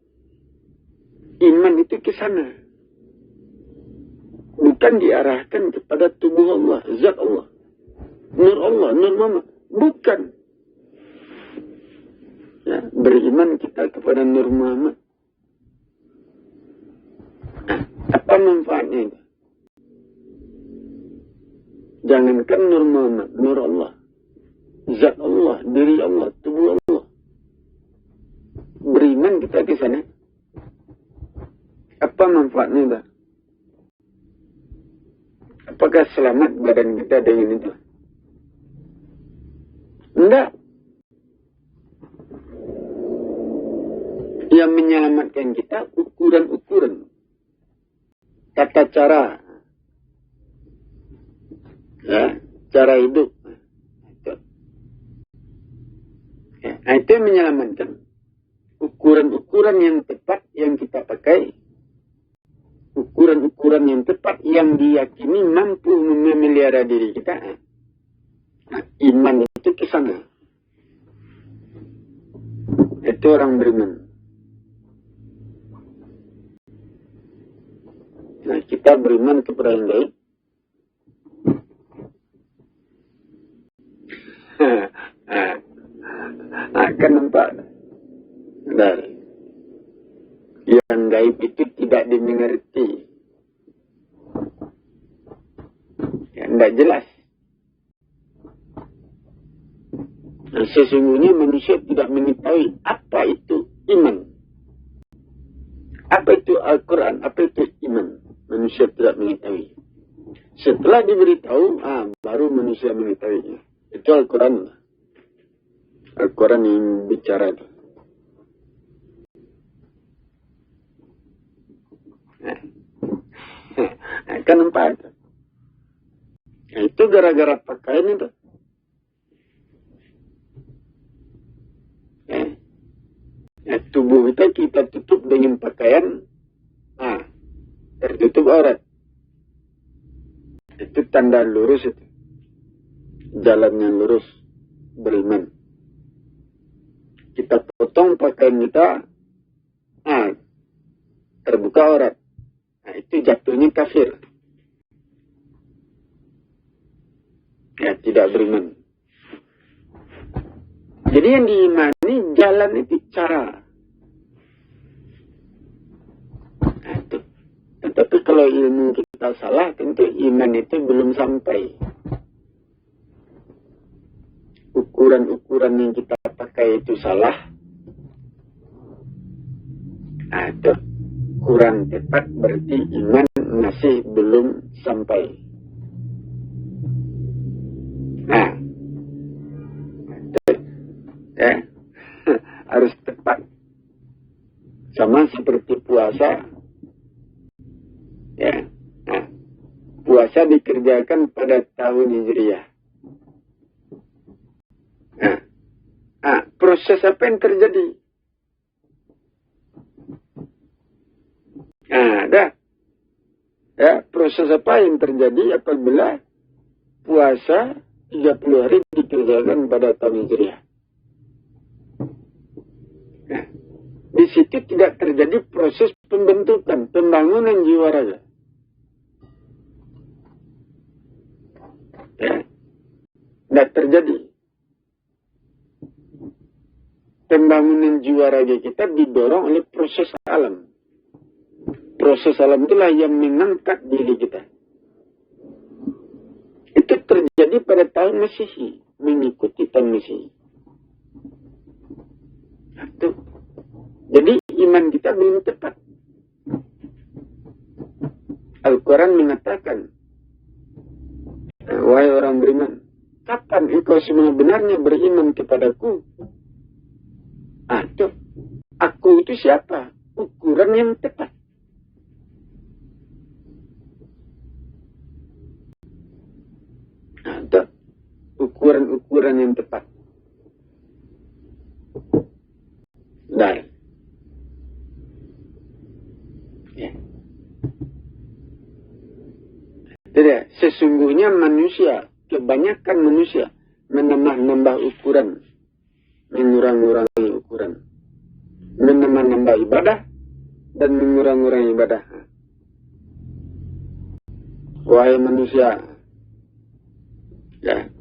Iman itu ke sana. Bukan diarahkan kepada tubuh Allah, zat Allah. Nur Allah, Nur Muhammad. Bukan. Ya, beriman kita kepada Nur Muhammad. Apa manfaatnya itu? Jangankan Nur Muhammad, Nur Allah. Zat Allah, diri Allah, tubuh Allah. Beriman kita ke sana. Apa manfaatnya itu? Apakah selamat badan kita dengan itu? Enggak. Yang menyelamatkan kita ukuran-ukuran. Tata cara. Ya, cara hidup. Itu yang menyelamatkan. Ukuran-ukuran yang tepat yang kita pakai. Ukuran-ukuran yang tepat yang diyakini mampu memelihara diri kita. Nah, iman itu ke sana. Itu orang beriman. Nah, kita beriman kepada yang baik. Akan nampak. Benar. Yang gaib itu tidak dimengerti. Ya, tidak jelas. Nah, sesungguhnya manusia tidak mengetahui apa itu iman. Apa itu Al-Quran, apa itu iman. Manusia tidak mengetahui. Setelah diberitahu, baru manusia mengetahuinya. Itu Al-Quran. Al-Quran yang bicara itu. Kan nampak itu. Nah, itu gara-gara pakaian itu. Tubuh kita tutup dengan pakaian. Tertutup aurat. Itu tanda lurus itu. Jalan yang lurus. Beriman. Kita potong pakaian kita. Terbuka aurat. Nah, itu jatuhnya kafir. Ya, tidak beriman. Jadi yang diimani jalan itu cara. Nah, itu. Tetapi kalau ilmu kita salah, tentu iman itu belum sampai. Ukuran-ukuran yang kita pakai itu salah. Nah, itu kurang tepat, berarti iman masih belum sampai. Nah, ya, harus tepat. Sama seperti puasa. Ya, puasa dikerjakan pada tahun Hijriah. Proses apa yang terjadi? Proses apa yang terjadi apabila puasa 30 hari dikerjakan pada tahun Hijriah? Di situ tidak terjadi proses pembentukan, pembangunan jiwa raga. Tidak terjadi. Pembangunan jiwa raga kita didorong oleh proses alam. Proses alam itulah yang mengangkat diri kita. Itu terjadi pada tahun Masehi, mengikuti tahun Masehi. Jadi iman kita belum tepat. Al-Quran mengatakan, wahai orang beriman, kapan engkau sebenarnya beriman kepadaku? Aku itu siapa? Ukuran yang tepat. Ukuran-ukuran yang tepat. Nah, Jadi sesungguhnya manusia, kebanyakan manusia menambah-nambah ukuran, mengurang-urangi ukuran, menambah-nambah ibadah dan mengurang-urangi ibadah. Wahai manusia, ya,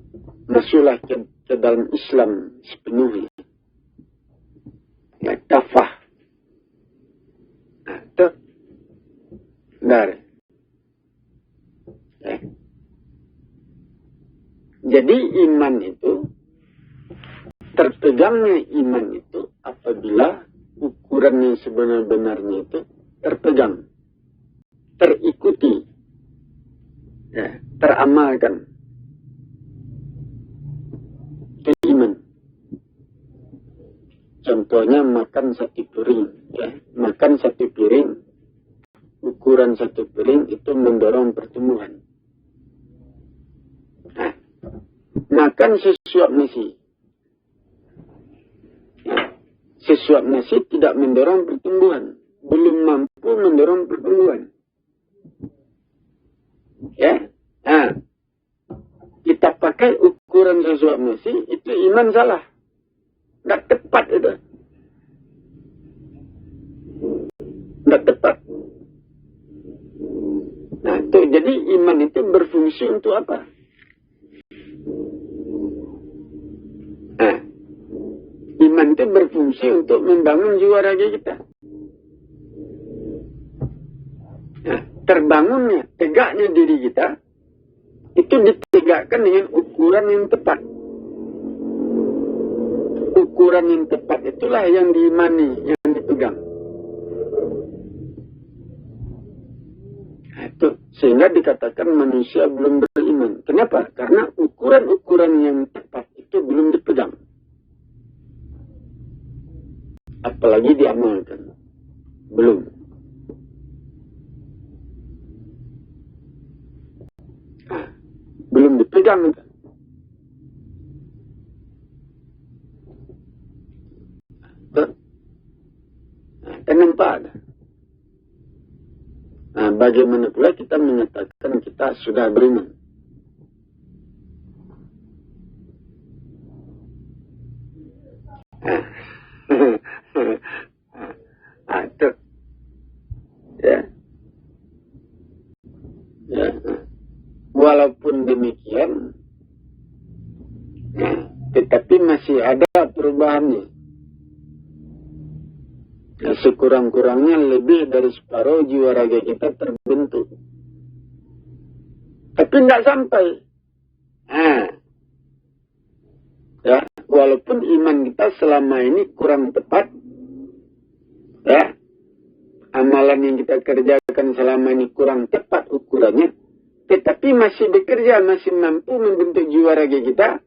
masuklah ke dalam Islam sepenuhnya. Ya, kafah. Nah, itu dari. Ya. Jadi iman itu, terpegangnya iman itu apabila ukuran yang sebenar-benarnya itu terpegang, terikuti, ya, teramalkan. Itu iman. Contohnya makan satu piring, ya, makan satu piring, ukuran satu piring itu mendorong pertumbuhan. Nah, makan sesuap nasi. Nah, sesuap nasi tidak mendorong pertumbuhan, belum mampu mendorong pertumbuhan. Ya, nah, kita pakai ukuran sesuap nasi, itu iman salah. Nggak tepat itu. Nggak tepat. Nah, itu jadi iman itu berfungsi untuk apa? Nah, iman itu berfungsi untuk membangun jiwa raga kita. Nah, terbangunnya, tegaknya diri kita, itu ditegakkan dengan ukuran yang tepat. Ukuran yang tepat itulah yang diimani, yang dipegang. Nah, itu sehingga dikatakan manusia belum beriman. Kenapa? Karena ukuran-ukuran yang tepat itu belum dipegang. Apalagi diamalkan. Belum. Nah, belum dipegang itu. Nampak. Nah, bagaimana pula kita menyatakan kita sudah beriman? Itu, ya, ya. Walaupun demikian, ya, tetapi masih ada perubahannya. Ya, sekurang-kurangnya lebih dari separuh jiwa raga kita terbentuk. Tapi tidak sampai. Nah, ya, walaupun iman kita selama ini kurang tepat, ya, amalan yang kita kerjakan selama ini kurang tepat ukurannya, tetapi masih bekerja, masih mampu membentuk jiwa raga kita,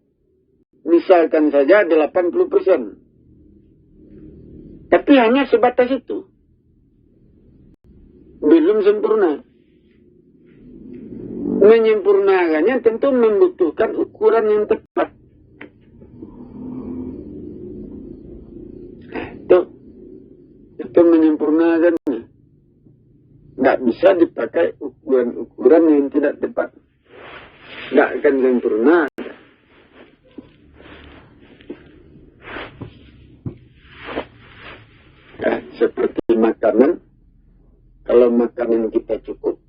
misalkan saja 80%. Tapi hanya sebatas itu. Belum sempurna. Menyempurnakannya tentu membutuhkan ukuran yang tepat. Itu menyempurnakannya. Nggak bisa dipakai ukuran-ukuran yang tidak tepat. Nggak akan sempurna. Ya, seperti makanan, kalau makanan kita cukup,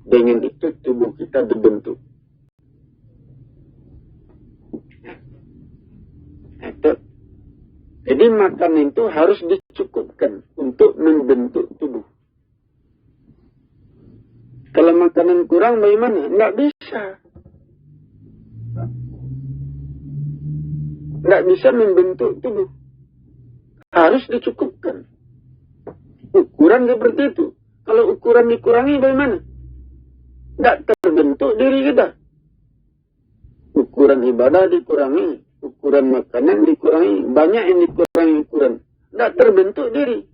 dengan itu tubuh kita dibentuk. Itu. Jadi makanan itu harus dicukupkan untuk membentuk tubuh. Kalau makanan kurang bagaimana? Nggak bisa. Nggak bisa membentuk tubuh. Harus dicukupkan. Ukuran seperti itu. Kalau ukuran dikurangi bagaimana? Tidak terbentuk diri kita. Ukuran ibadah dikurangi. Ukuran makanan dikurangi. Banyak yang dikurangi ukuran. Tidak terbentuk diri.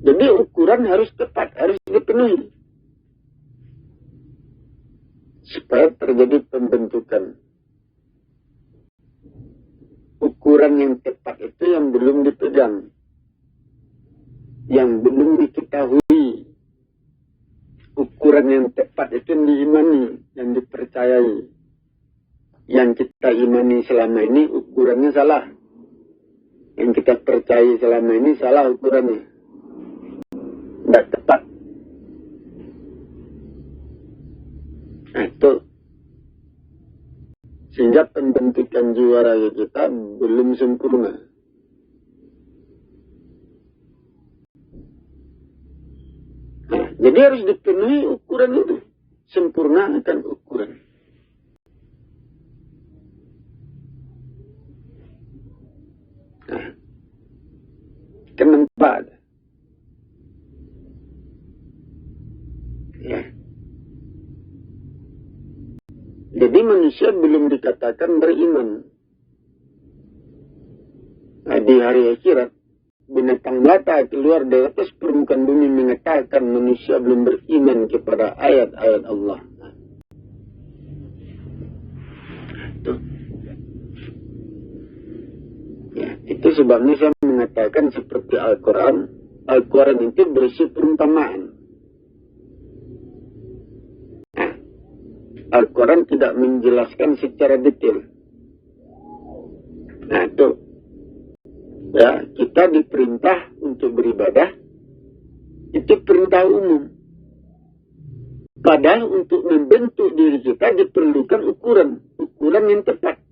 Jadi ukuran harus tepat. Harus dipenuhi. Supaya terjadi pembentukan. Ukuran yang tepat itu yang belum dipegang. Yang belum diketahui. ukuran yang tepat itu yang diimani, yang dipercayai. Yang kita imani selama ini ukurannya salah. Yang kita percayai selama ini salah ukurannya. Tidak tepat. Nah, itu. Sehingga pembentukan jiwa raya kita belum sempurna. Nah, jadi harus dipenuhi ukuran itu. Sempurnakan ukuran. Nah, keempat. Ya. Jadi manusia belum dikatakan beriman. Nah, di hari akhirat, binatang melata keluar dari atas permukaan bumi mengatakan manusia belum beriman kepada ayat-ayat Allah. Itu. Ya, itu sebabnya saya mengatakan seperti Al-Quran. Al-Quran itu berisi perumpamaan. Nah, Al-Quran tidak menjelaskan secara detail. Nah, itu. Ya, kita diperintah untuk beribadah. Itu perintah umum. Padahal untuk membentuk diri kita diperlukan ukuran. Ukuran yang tepat.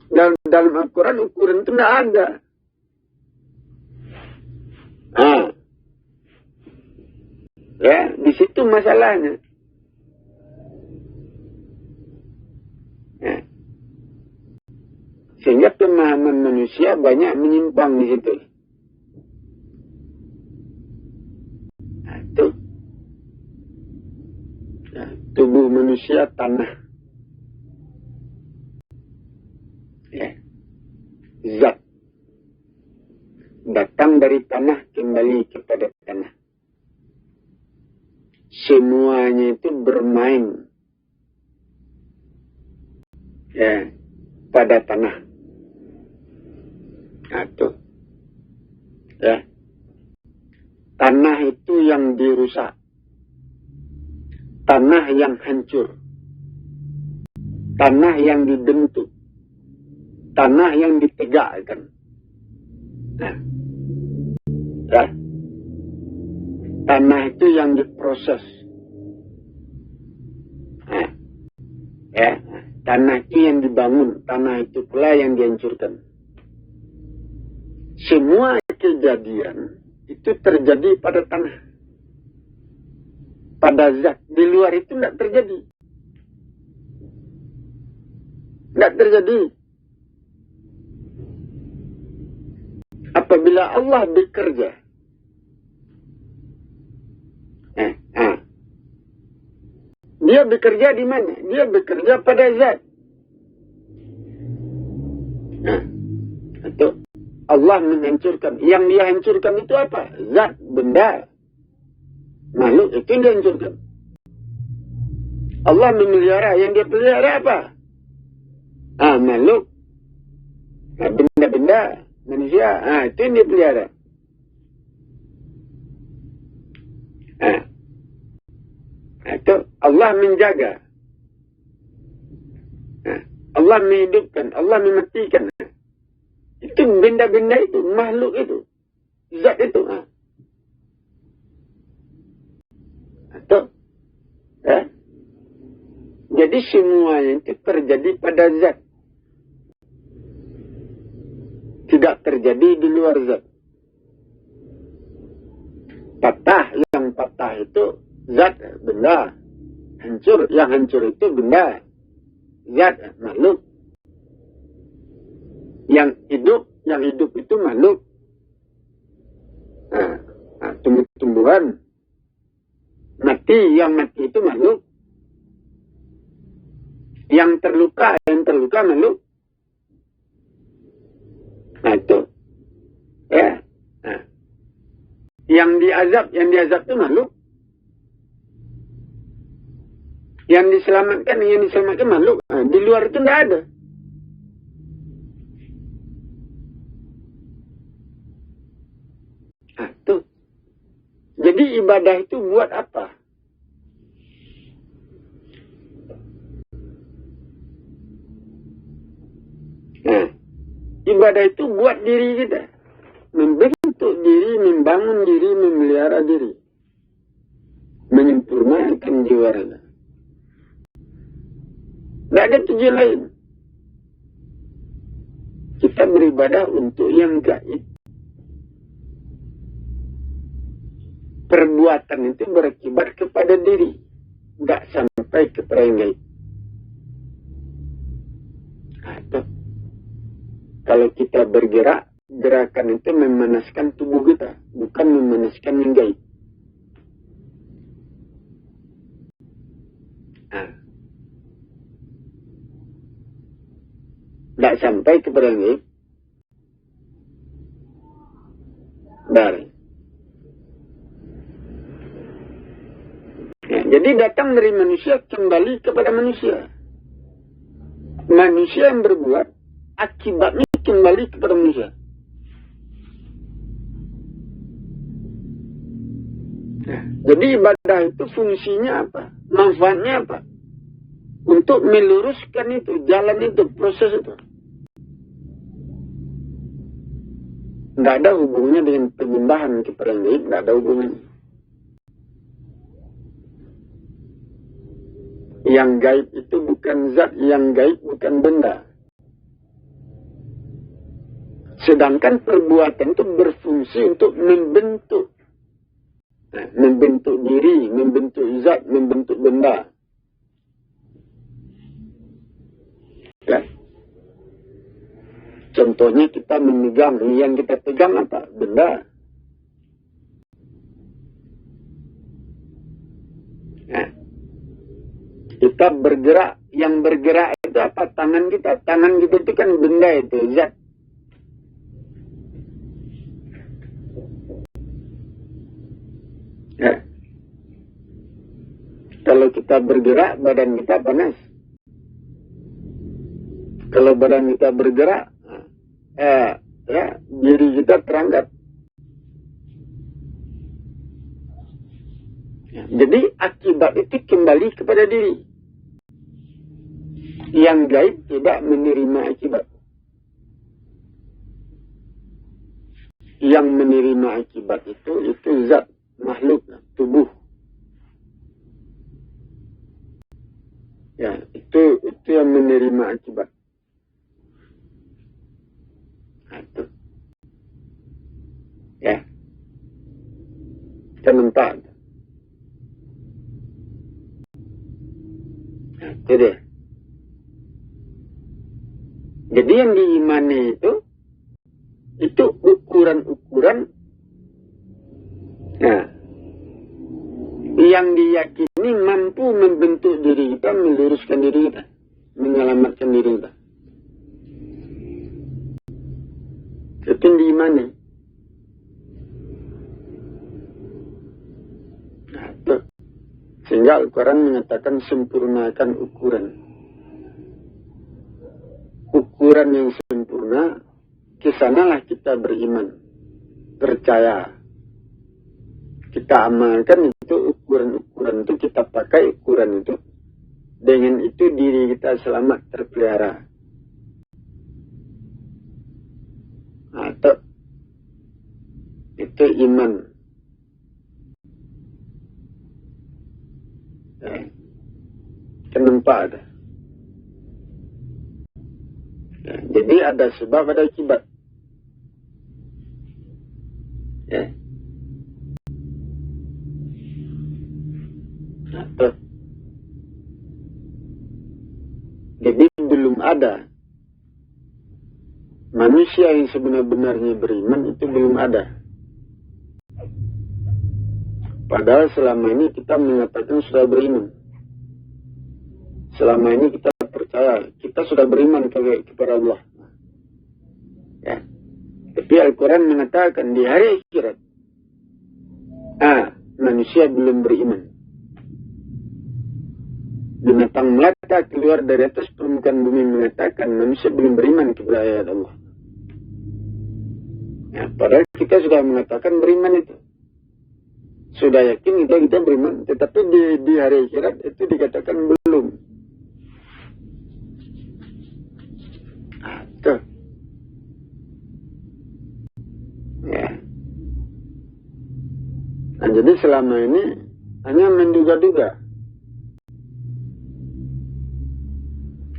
Dan dalam Al-Quran ukuran itu tidak ada. Nah, ya, di situ masalahnya. Ya. Sehingga pemahaman manusia banyak menyimpang di situ. Nah, itu. Ya, tubuh manusia tanah. Ya. Zat. Datang dari tanah kembali kepada tanah. Semuanya itu bermain. Ya. Pada tanah. Itu. Ya. Tanah itu yang dirusak. Tanah yang hancur. Tanah yang dibentuk. Tanah yang ditegakkan. Nah. Ya. Tanah itu yang diproses. Nah. Ya. Tanah itu yang dibangun. Tanah itu pula yang dihancurkan. Semua kejadian itu terjadi pada tanah. Pada zat. Di luar itu tidak terjadi. Tidak terjadi. Apabila Allah bekerja. Dia bekerja di mana? Dia bekerja pada zat. Nah, itu. Allah menghancurkan. Yang dia hancurkan itu apa? Zat, benda. Makhluk itu yang dihancurkan. Allah memelihara. Yang dia pelihara apa? Makhluk. Benda-benda. Manusia. Itu yang dia pelihara. Itu Allah menjaga. Allah menghidupkan. Allah mematikan. Itu benda-benda itu, makhluk itu, zat itu. Atau, ya. Jadi semuanya itu terjadi pada zat. Tidak terjadi di luar zat. Patah, yang patah itu zat, benda. Hancur, yang hancur itu benda. Zat, makhluk. Yang hidup itu makhluk. Tumbuh-tumbuhan. Mati, yang mati itu makhluk. Yang terluka makhluk. Itu. Ya. Yang diazab itu makhluk. Yang diselamatkan makhluk. Di luar itu tidak ada. Tuh. Jadi ibadah itu buat apa? Ibadah itu buat diri kita. Membentuk diri, membangun diri, memelihara diri. Menyempurnakan jiwa raga. Tidak ada tujuan lain. Kita beribadah untuk yang gaib. Perbuatan itu berakibat kepada diri. Tidak sampai kepada yang gaib. Atau kalau kita bergerak, gerakan itu memanaskan tubuh kita, bukan memanaskan yang gaib. Tidak sampai kepada yang gaib. Dari. Jadi datang dari manusia kembali kepada manusia. Manusia yang berbuat, akibatnya kembali kepada manusia. Jadi ibadah itu fungsinya apa? Manfaatnya apa? Untuk meluruskan itu, jalan itu, proses itu. Tidak ada hubungannya dengan penyembahan kepada yang gaib, tidak ada hubungannya. Yang gaib itu bukan zat, yang gaib bukan benda. Sedangkan perbuatan itu berfungsi untuk membentuk. Membentuk diri, membentuk zat, membentuk benda. Ya. Contohnya kita memegang, yang kita pegang apa? Benda. Nah, kita bergerak, yang bergerak itu apa? Tangan kita. Tangan kita itu kan benda itu, zat. Ya. Kalau kita bergerak, badan kita panas. Kalau badan kita bergerak, diri kita terangkat. Ya, jadi akibat itu kembali kepada diri. Yang gaib tidak menerima akibat. Yang menerima akibat itu zat, makhluk, tubuh. Ya, itu yang menerima akibat. Itu. Ya. Kita nampak. Nah, itu dia. Jadi yang diimani itu ukuran-ukuran. Nah, yang diyakini mampu membentuk diri kita, meluruskan diri kita, menyelamatkan diri kita. Itu di mana? Nah, itu. Sehingga Al-Quran mengatakan sempurnakan ukuran. Ukuran yang sempurna, kesanalah kita beriman, percaya. Kita amalkan itu ukuran-ukuran itu, kita pakai ukuran itu. Dengan itu diri kita selamat terpelihara. Atau itu iman. Kenapa ada? Ya, jadi ada sebab, ada akibat. Ya. Atau. Jadi belum ada. Manusia yang sebenar-benarnya beriman itu belum ada. Padahal selama ini kita mengatakan sudah beriman. Selama ini kita percaya, kita sudah beriman kepada Allah. Ya. Tapi Al-Quran mengatakan di hari akhirat, manusia belum beriman. Binatang melata keluar dari atas permukaan bumi mengatakan manusia belum beriman kepada ayat Allah. Ya, padahal kita sudah mengatakan beriman itu. Sudah yakin kita beriman. Tetapi di hari akhirat itu dikatakan belum. Nah, jadi selama ini hanya menduga-duga.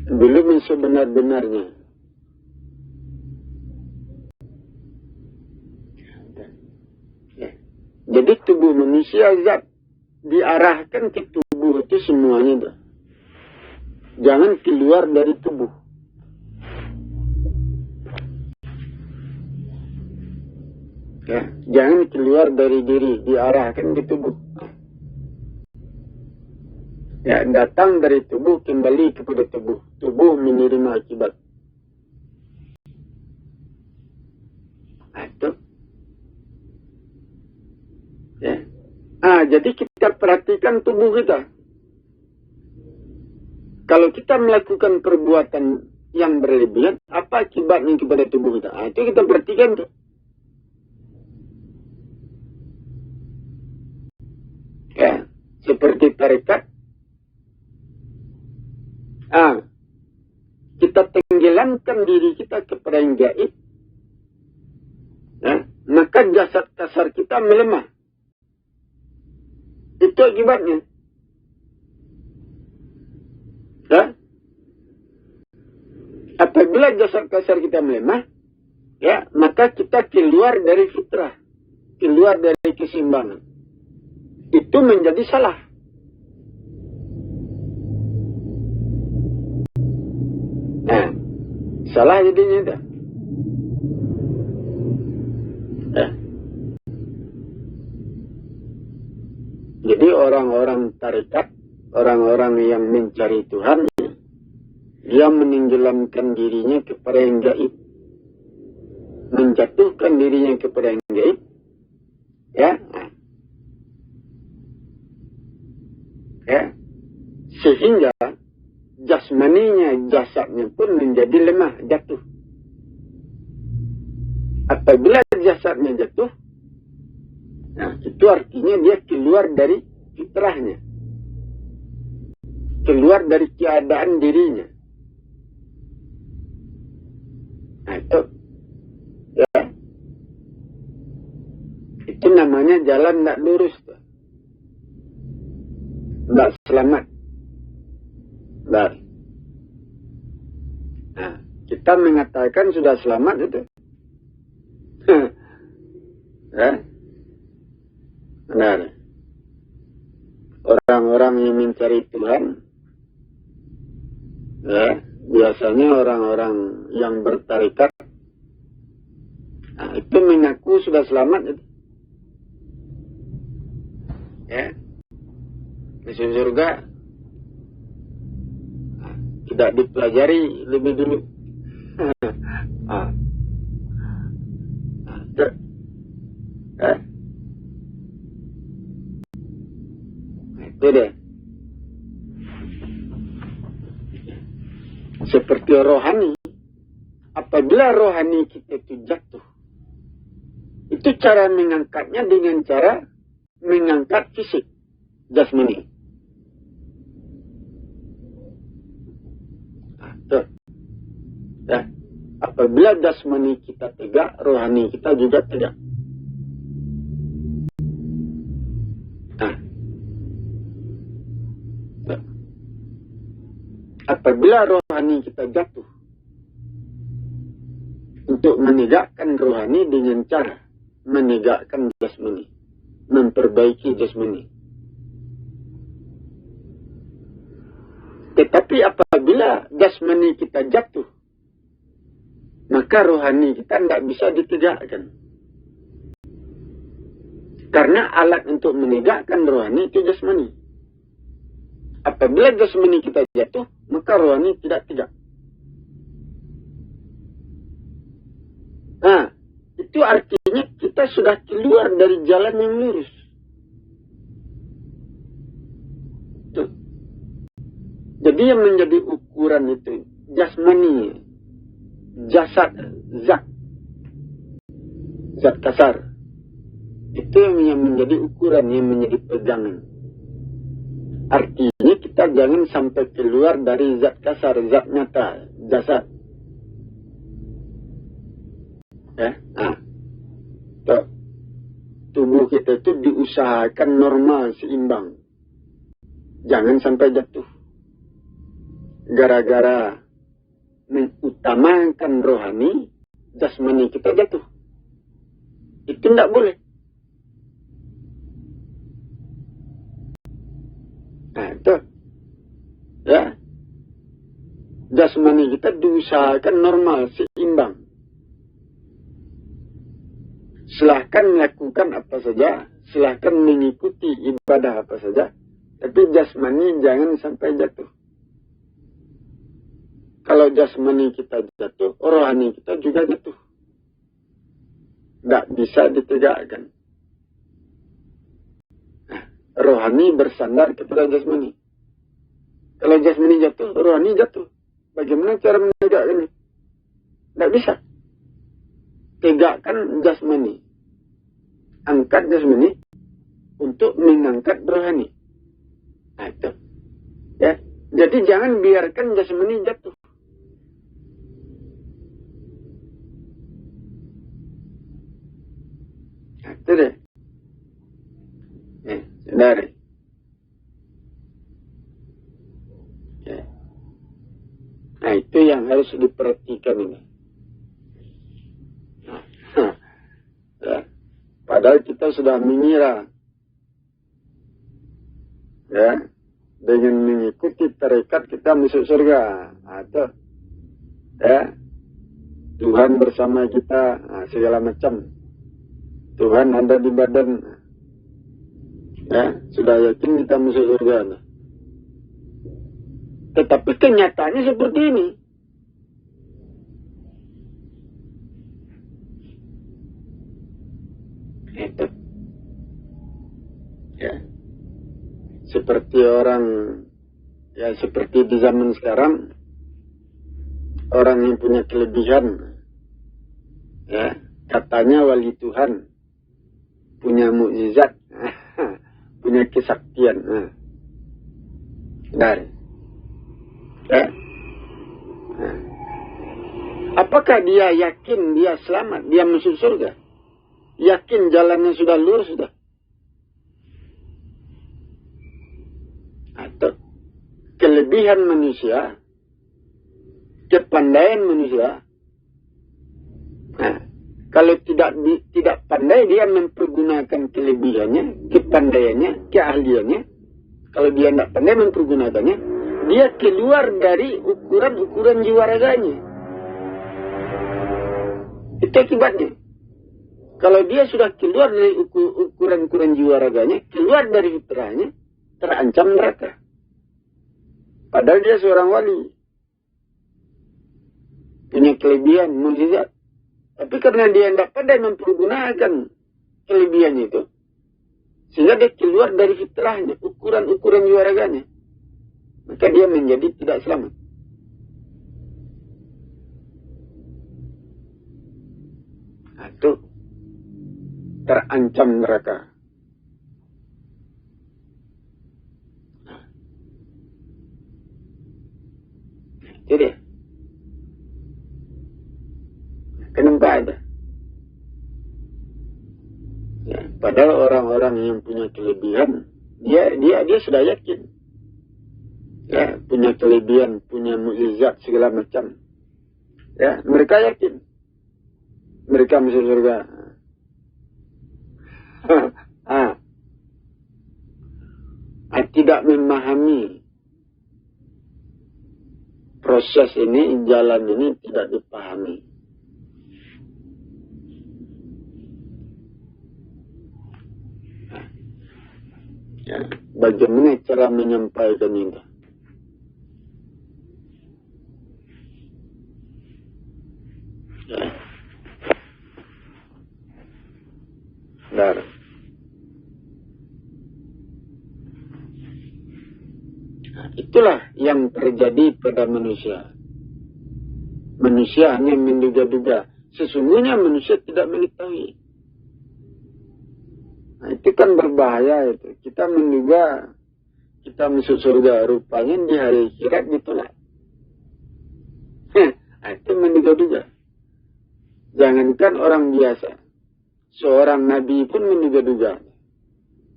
Belum sebenar-benarnya. Jadi tubuh manusia zat diarahkan ke tubuh itu semuanya. Jangan keluar dari tubuh. Ya, jangan keluar dari diri, diarahkan ke tubuh. Ya, datang dari tubuh, kembali kepada tubuh. Tubuh menerima akibat. Itu. Ya. Jadi kita perhatikan tubuh kita. Kalau kita melakukan perbuatan yang berlebihan, apa akibatnya kepada tubuh kita? Itu kita perhatikan tuh. Ya, seperti tarekat. Kita tenggelamkan diri kita kepada yang gaib. Ya, maka jasad kasar kita melemah. Itu akibatnya. Ya. Apabila jasad kasar kita melemah, ya, maka kita keluar dari fitrah, keluar dari keseimbangan. Itu menjadi salah. Nah, salah jadinya dah. Ya. Jadi orang-orang tarekat, orang-orang yang mencari Tuhan, dia menenggelamkan dirinya kepada yang gaib, menjatuhkan dirinya kepada yang gaib, ya, ya, sehingga jasmaninya, jasadnya pun menjadi lemah, jatuh. Apabila jasadnya jatuh, nah, itu artinya dia keluar dari fitrahnya, keluar dari keadaan dirinya. Nah, itu, ya, itu namanya jalan tidak lurus, tidak selamat. Nah, kita mengatakan sudah selamat itu. Ya. Benar. Orang-orang yang mencari Tuhan, ya, biasanya orang-orang yang bertarikat, itu mengaku sudah selamat itu. Ya. Masuk surga tidak dipelajari lebih dulu. Itu deh. Seperti rohani. Apabila rohani kita itu jatuh, itu cara mengangkatnya dengan cara mengangkat fisik, jasmani. Ya. Apabila jasmani kita tegak, rohani kita juga tegak. Apabila rohani kita jatuh, untuk menegakkan rohani dengan cara menegakkan jasmani, memperbaiki jasmani. Tetapi apabila jasmani kita jatuh, maka rohani kita tidak bisa ditegakkan. Karena alat untuk menegakkan rohani itu jasmani. Apabila jasmani kita jatuh, maka rohani tidak tegak. Nah, itu artinya kita sudah keluar dari jalan yang lurus. Tuh. Jadi yang menjadi ukuran itu jasmani, jasad, zat kasar. Itu yang menjadi ukuran, yang menjadi pegangan. Artinya kita jangan sampai keluar dari zat kasar, zat nyata, jasad. Ya, tubuh kita itu diusahakan normal, seimbang. Jangan sampai jatuh. Gara-gara mengutamakan rohani, jasmani kita jatuh. Itu tidak boleh. Nah, itu. Ya. Jasmani kita diusahakan normal, seimbang. Silahkan melakukan apa saja, silahkan mengikuti ibadah apa saja, tapi jasmani jangan sampai jatuh. Kalau jasmani kita jatuh, rohani kita juga jatuh. Tidak bisa ditegakkan. Nah, rohani bersandar kepada jasmani. Kalau jasmani jatuh, rohani jatuh. Bagaimana cara menegakkannya? Tidak bisa. Tegakkan jasmani. Angkat jasmani untuk mengangkat rohani. Nah, itu. Ya. Jadi jangan biarkan jasmani jatuh. Nah, itu deh. Ya, saudara. Ya. Nah, itu yang harus diperhatikan ini. Ya. Padahal kita sudah mengira, ya, dengan mengikuti tarekat kita masuk surga. Atau, ya, Tuhan bersama kita, segala macam. Tuhan ada di badan. Ya, sudah yakin kita masuk surga. Tetapi kenyataannya seperti ini. Itu. Ya. Seperti orang, ya seperti di zaman sekarang, orang yang punya kelebihan, ya, katanya wali Tuhan, punya mukjizat, punya kesaktian. Dari. Ya. Apakah dia yakin dia selamat, dia masuk surga? Yakin jalannya sudah lurus sudah? Atau kelebihan manusia, kepandaian manusia. Nah, kalau tidak pandai dia mempergunakan kelebihannya, kepandaiannya, keahliannya. Kalau dia tidak pandai mempergunakannya, dia keluar dari ukuran jiwa raganya. Itu akibatnya. Kalau dia sudah keluar dari ukuran jiwa raganya, keluar dari fitrahnya, terancam neraka. Padahal dia seorang wali. Punya kelebihan, mukjizat. Tapi karena dia tidak pandai mempergunakan kelebihannya itu, sehingga dia keluar dari fitrahnya, ukuran jiwa raganya. Maka dia menjadi tidak selamat. Itu terancam neraka. Itu dia. Kenapa ada? Ya, padahal orang-orang yang punya kelebihan, dia sudah yakin. Ya, punya kelebihan, punya mukjizat segala macam. Ya, mereka yakin. Mereka masuk surga. Tidak memahami proses ini, jalan ini tidak dipahami. Ya, bagaimana cara menyampaikan itu? Ya. Dar. Itulah yang terjadi pada manusia. Manusia hanya menduga-duga. Sesungguhnya manusia tidak mengetahui. Nah, itu kan berbahaya itu. Kita menduga kita masuk surga, rupanya di hari akhirat ditolak. Nah, itu menduga-duga. Jangankan orang biasa. seorang nabi pun menduga-duga.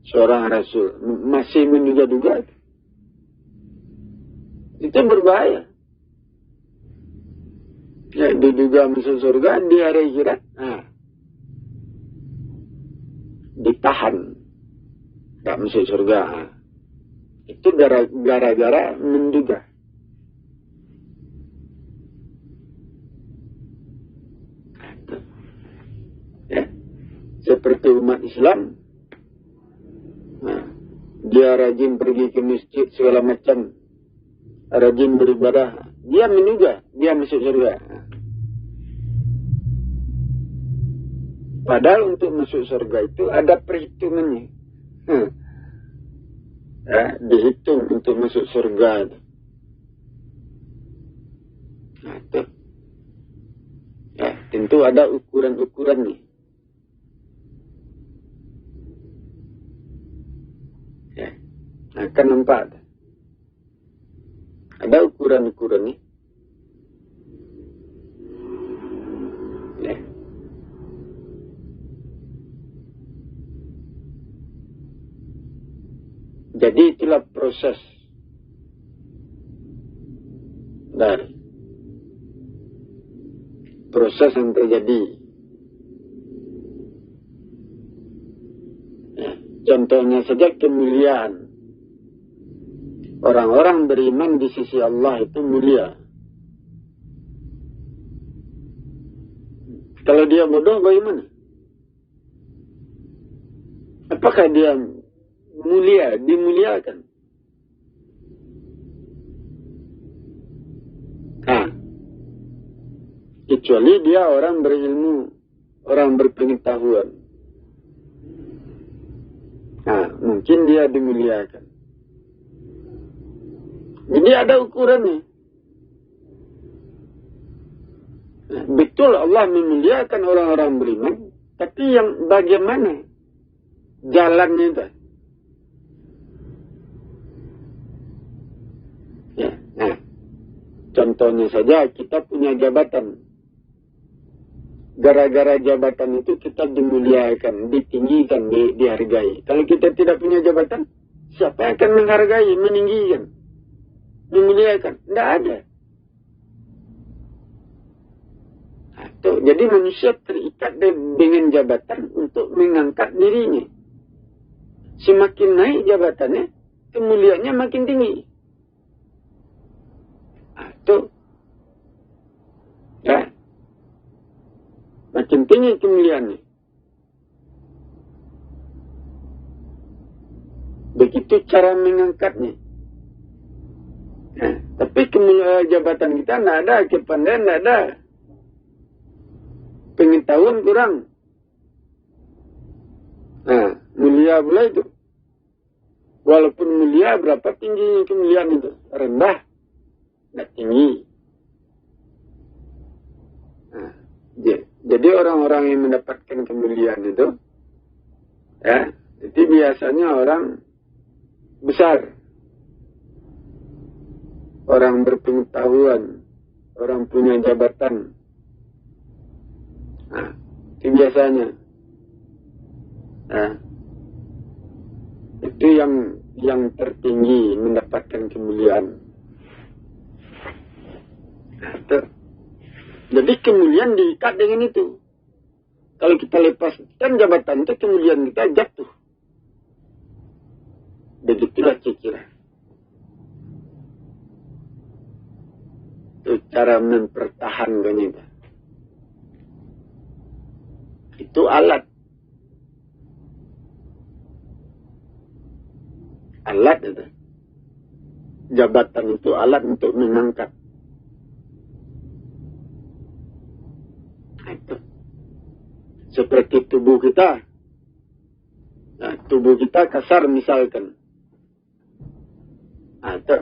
Seorang rasul masih menduga-duga. Itu berbahaya. Ya, diduga masuk surga di hari akhirat. Nah, ditahan. Gak masuk surga. Itu gara-gara menduga. Ya, seperti umat Islam, nah, dia rajin pergi ke masjid segala macam, rajin beribadah, dia menduga dia masuk surga. Padahal untuk masuk surga itu ada perhitungannya. Ya, dihitung untuk masuk surga. Nah, itu. Ya, tentu ada ukuran-ukurannya. Ya, akan nampak. Ada ukuran-ukurannya. Ya. Jadi itulah proses yang terjadi. Ya, contohnya saja kemuliaan. Orang-orang beriman di sisi Allah itu mulia. Kalau dia bodoh bagaimana? Apakah dia mulia, dimuliakan? Kecuali dia orang berilmu, orang berpengetahuan. Mungkin dia dimuliakan. Jadi ada ukurannya. Betul Allah memuliakan orang-orang beriman, tapi yang bagaimana jalannya itu? Ya, contohnya saja kita punya jabatan. Gara-gara jabatan itu kita dimuliakan, ditinggikan, dihargai. Kalau kita tidak punya jabatan, siapa yang akan menghargai, meninggikan, memuliakan? Tidak ada. Jadi manusia terikat dengan jabatan untuk mengangkat dirinya. Semakin naik jabatannya, kemuliaannya makin tinggi. Ya, makin tinggi kemuliaannya. Begitu cara mengangkatnya. Tapi jabatan kita tidak ada, kepandaian tidak ada. Pengetahuan kurang. Mulia pula itu. Walaupun mulia, berapa tinggi kemuliaan itu? Rendah. Tidak tinggi. Jadi orang-orang yang mendapatkan kemuliaan itu, ya, itu biasanya orang besar. Orang berpengetahuan. Orang punya jabatan. Itu biasanya. Itu yang tertinggi mendapatkan kemuliaan. Jadi kemuliaan diikat dengan itu. Kalau kita lepaskan jabatan itu, kemuliaan kita jatuh. Begitulah kira-kira. Itu cara mempertahankan itu. Itu alat. Alat itu. Jabatan itu alat untuk mengangkat. Itu. Seperti tubuh kita. Tubuh kita kasar misalkan. Itu.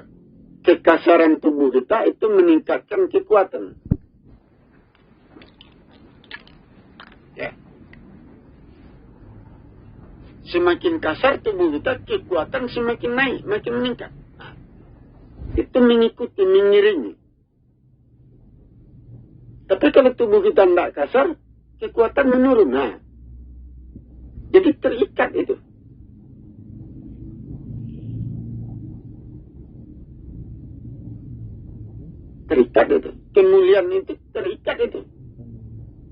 Kekasaran tubuh kita itu meningkatkan kekuatan. Ya. Semakin kasar tubuh kita, kekuatan semakin naik, makin meningkat. Itu mengikuti, mengiringi. Tapi kalau tubuh kita tidak kasar, kekuatan menurun. Jadi terikat itu. Terikat itu. Kemuliaan itu terikat itu.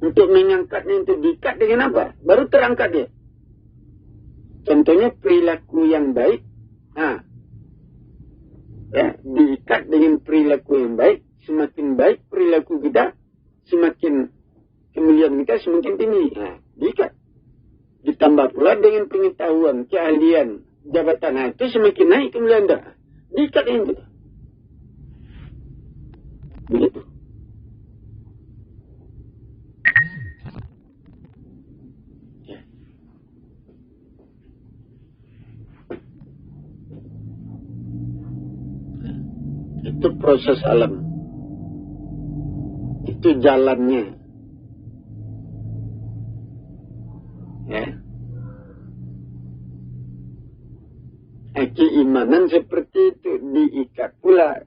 Untuk mengangkatnya itu diikat dengan apa? Baru terangkat dia. Contohnya perilaku yang baik. Nah, ya, diikat dengan perilaku yang baik. Semakin baik perilaku kita, semakin kemuliaan kita semakin tinggi. Nah, diikat. Ditambah pula dengan pengetahuan, keahlian, jabatan. Nah, itu semakin naik kemuliaan kita. Diikat dengan kita. Begitu. Ya. Itu proses alam. Itu jalannya. Ya. Keimanan seperti itu diikat pula.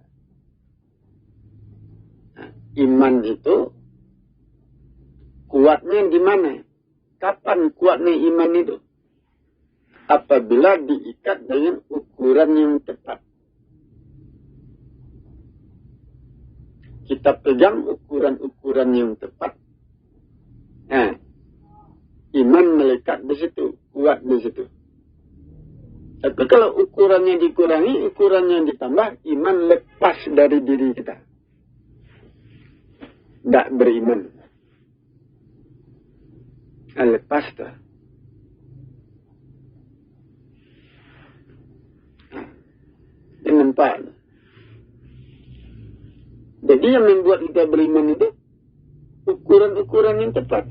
Iman itu kuatnya di mana? Kapan kuatnya iman itu? Apabila diikat dengan ukuran yang tepat. Kita pegang ukuran-ukuran yang tepat. Nah, iman melekat di situ, kuat di situ. Tapi kalau ukurannya dikurangi, ukurannya ditambah, iman lepas dari diri kita. Tak beriman. Lepas tu. Dia nampak. Jadi yang membuat kita beriman itu ukuran-ukuran yang tepat.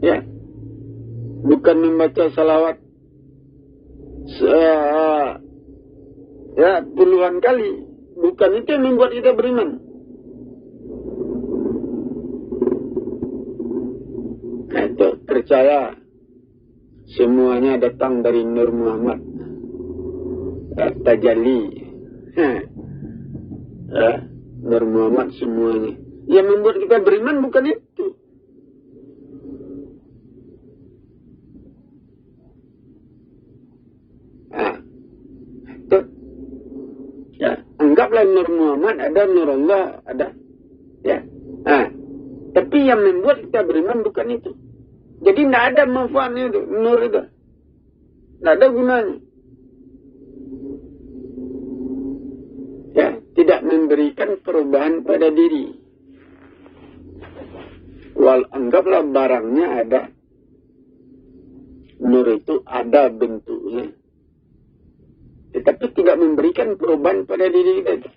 Ya. Bukan membaca salawat puluhan kali. Bukan itu yang membuat kita beriman. Nah, itu percaya semuanya datang dari Nur Muhammad. Tajalli. Nur Muhammad semuanya. Yang membuat kita beriman bukan itu. Anggaplah Nur Muhammad ada, Nur Allah ada. Ya. Tapi yang membuat kita beriman bukan itu. Jadi tidak ada manfaatnya itu, Nur itu. Tidak ada gunanya. Ya, tidak memberikan perubahan pada diri. Anggaplah barangnya ada. Nur itu ada bentuknya. Tetapi tidak memberikan perubahan pada diri kita.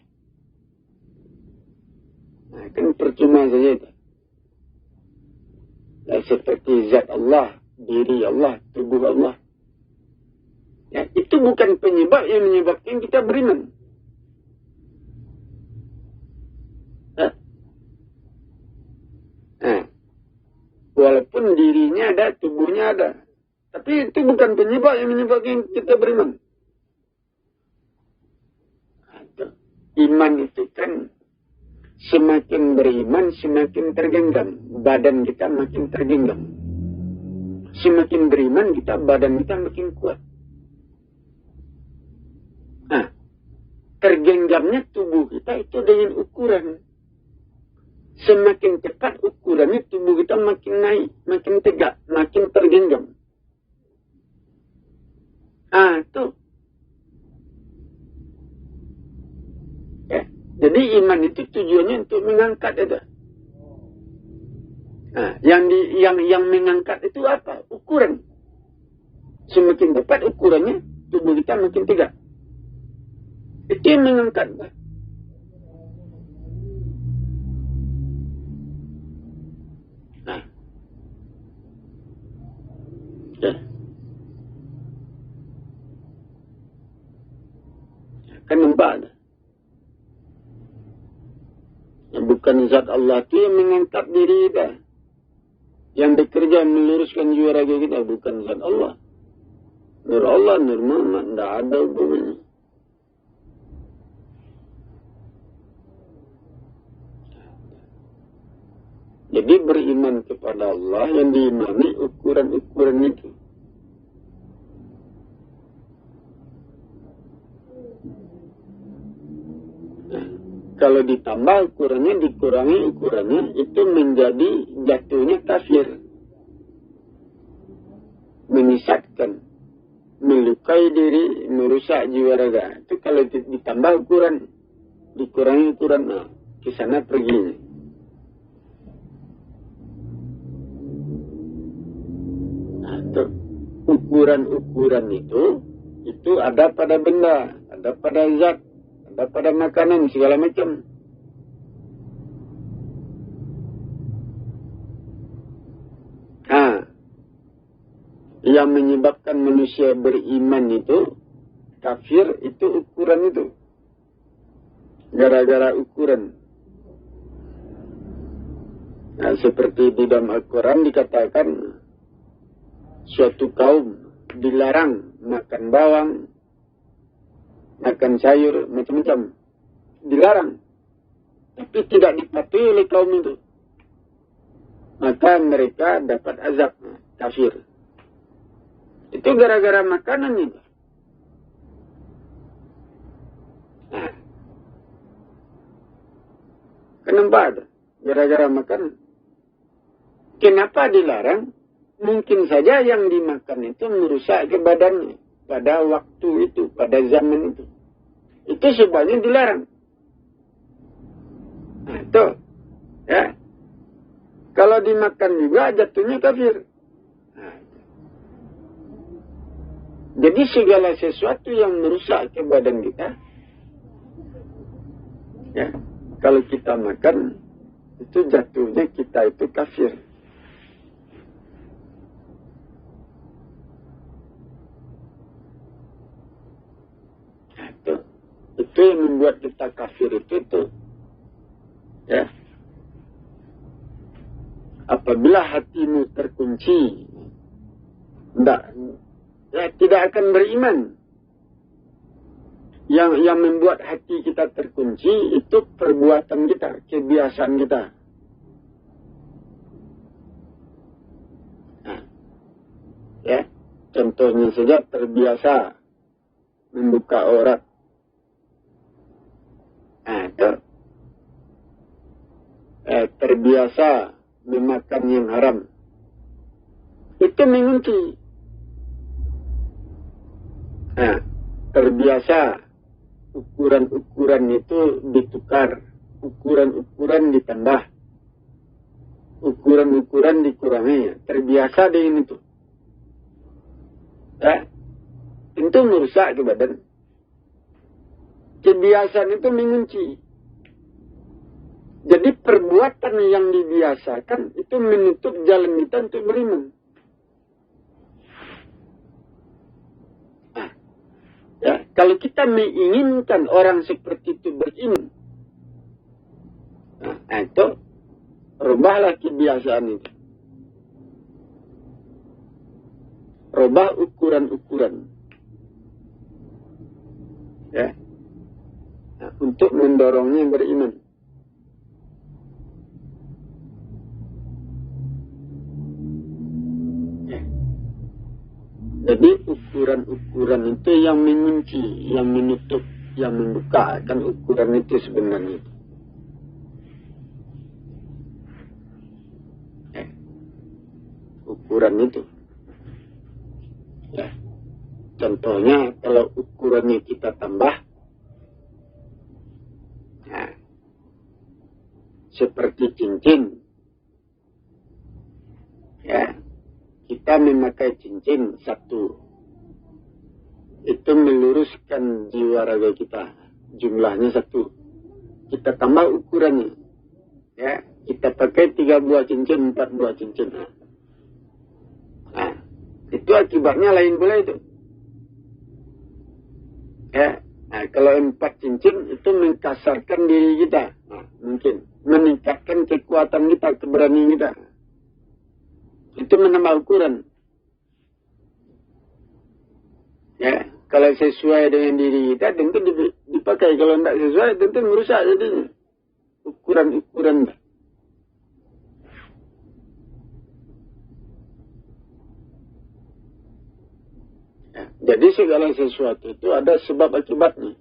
Nah, kan percuma saja itu. Ya, seperti zat Allah, diri Allah, tubuh Allah. Ya, itu bukan penyebab yang menyebabkan kita beriman. Ya. Nah, walaupun dirinya ada, tubuhnya ada. Tapi itu bukan penyebab yang menyebabkan kita beriman. Iman itu kan semakin beriman semakin tergenggam. Badan kita makin tergenggam. Semakin beriman kita, badan kita makin kuat. Nah, tergenggamnya tubuh kita itu dengan ukuran. Semakin cepat ukurannya tubuh kita makin naik, makin tegak, makin tergenggam. Itu. Ya. Jadi iman itu tujuannya untuk mengangkat itu. Nah, yang mengangkat itu apa? Ukuran. Semakin tepat ukurannya, tubuh kita makin tegak. Itu yang mengangkat. Nah. Ya. Kan nampak. Bukan zat Allah itu yang mengangkat diri kita. Yang bekerja meluruskan jiwa raga kita. Bukan zat Allah. Nur Allah, Nur Muhammad. Tidak ada hubungannya. Jadi beriman kepada Allah yang diimani ukuran-ukuran itu. Nah, kalau ditambah ukurannya, dikurangi ukurannya, itu menjadi jatuhnya kafir. Menyesatkan, melukai diri, merusak jiwa raga. Itu kalau ditambah ukuran, dikurangi ukuran, nah, ke sana perginya. Ukuran-ukuran itu ada pada benda, ada pada zat, ada pada makanan, segala macam. Yang menyebabkan manusia beriman itu, kafir itu ukuran itu. Gara-gara ukuran. Nah, seperti di dalam Al-Quran dikatakan, suatu kaum dilarang makan bawang, makan sayur, macam-macam. Dilarang. Tapi tidak dipatuhi oleh kaum itu. Maka mereka dapat azab, kafir. Itu gara-gara makanan itu. Nah. Kenapa ada? Gara-gara makanan. Kenapa dilarang? Mungkin saja yang dimakan itu merusak ke badannya pada waktu itu, pada zaman itu. Itu sebabnya dilarang. Nah, itu. Ya. Kalau dimakan juga jatuhnya kafir. Nah, jadi segala sesuatu yang merusak ke badan kita, ya, kalau kita makan, itu jatuhnya kita itu kafir. Itu yang membuat kita kafir itu. Ya. Apabila hatimu terkunci, tidak akan beriman. Yang membuat hati kita terkunci itu perbuatan kita, kebiasaan kita. Nah, ya, contohnya saja terbiasa membuka aurat. Nah, itu. Terbiasa memakan yang haram. Itu mengunci. Nah, terbiasa ukuran-ukuran itu ditukar. Ukuran-ukuran ditambah. Ukuran-ukuran dikurangi. Terbiasa dengan itu. Ya, itu merusak ke badan. Kebiasaan itu mengunci. Jadi perbuatan yang dibiasakan itu menutup jalan kita untuk beriman. Nah, ya, kalau kita menginginkan orang seperti itu beriman, nah itu rubahlah kebiasaan itu. Rubah ukuran-ukuran. Ya. Nah, untuk mendorongnya beriman. Ya. Jadi ukuran-ukuran itu yang mengunci, yang menutup, yang membuka. Kan ukuran itu sebenarnya. Ya. Ukuran itu. Ya. Contohnya kalau ukurannya kita tambah, nah, seperti cincin, ya, kita memakai cincin satu, itu meluruskan jiwa raga kita, jumlahnya satu. Kita tambah ukurannya, ya, kita pakai 3 buah cincin, 4 buah cincin. Nah, itu akibatnya lain pula itu. Ya, nah, kalau 4 cincin itu mengkasarkan diri kita. Nah, mungkin meningkatkan kekuatan kita, keberanian kita. Itu menambah ukuran. Ya, kalau sesuai dengan diri kita tentu dipakai. Kalau tidak sesuai tentu merusak jadinya. Ukuran-ukuran. Ya, jadi segala sesuatu itu ada sebab akibatnya.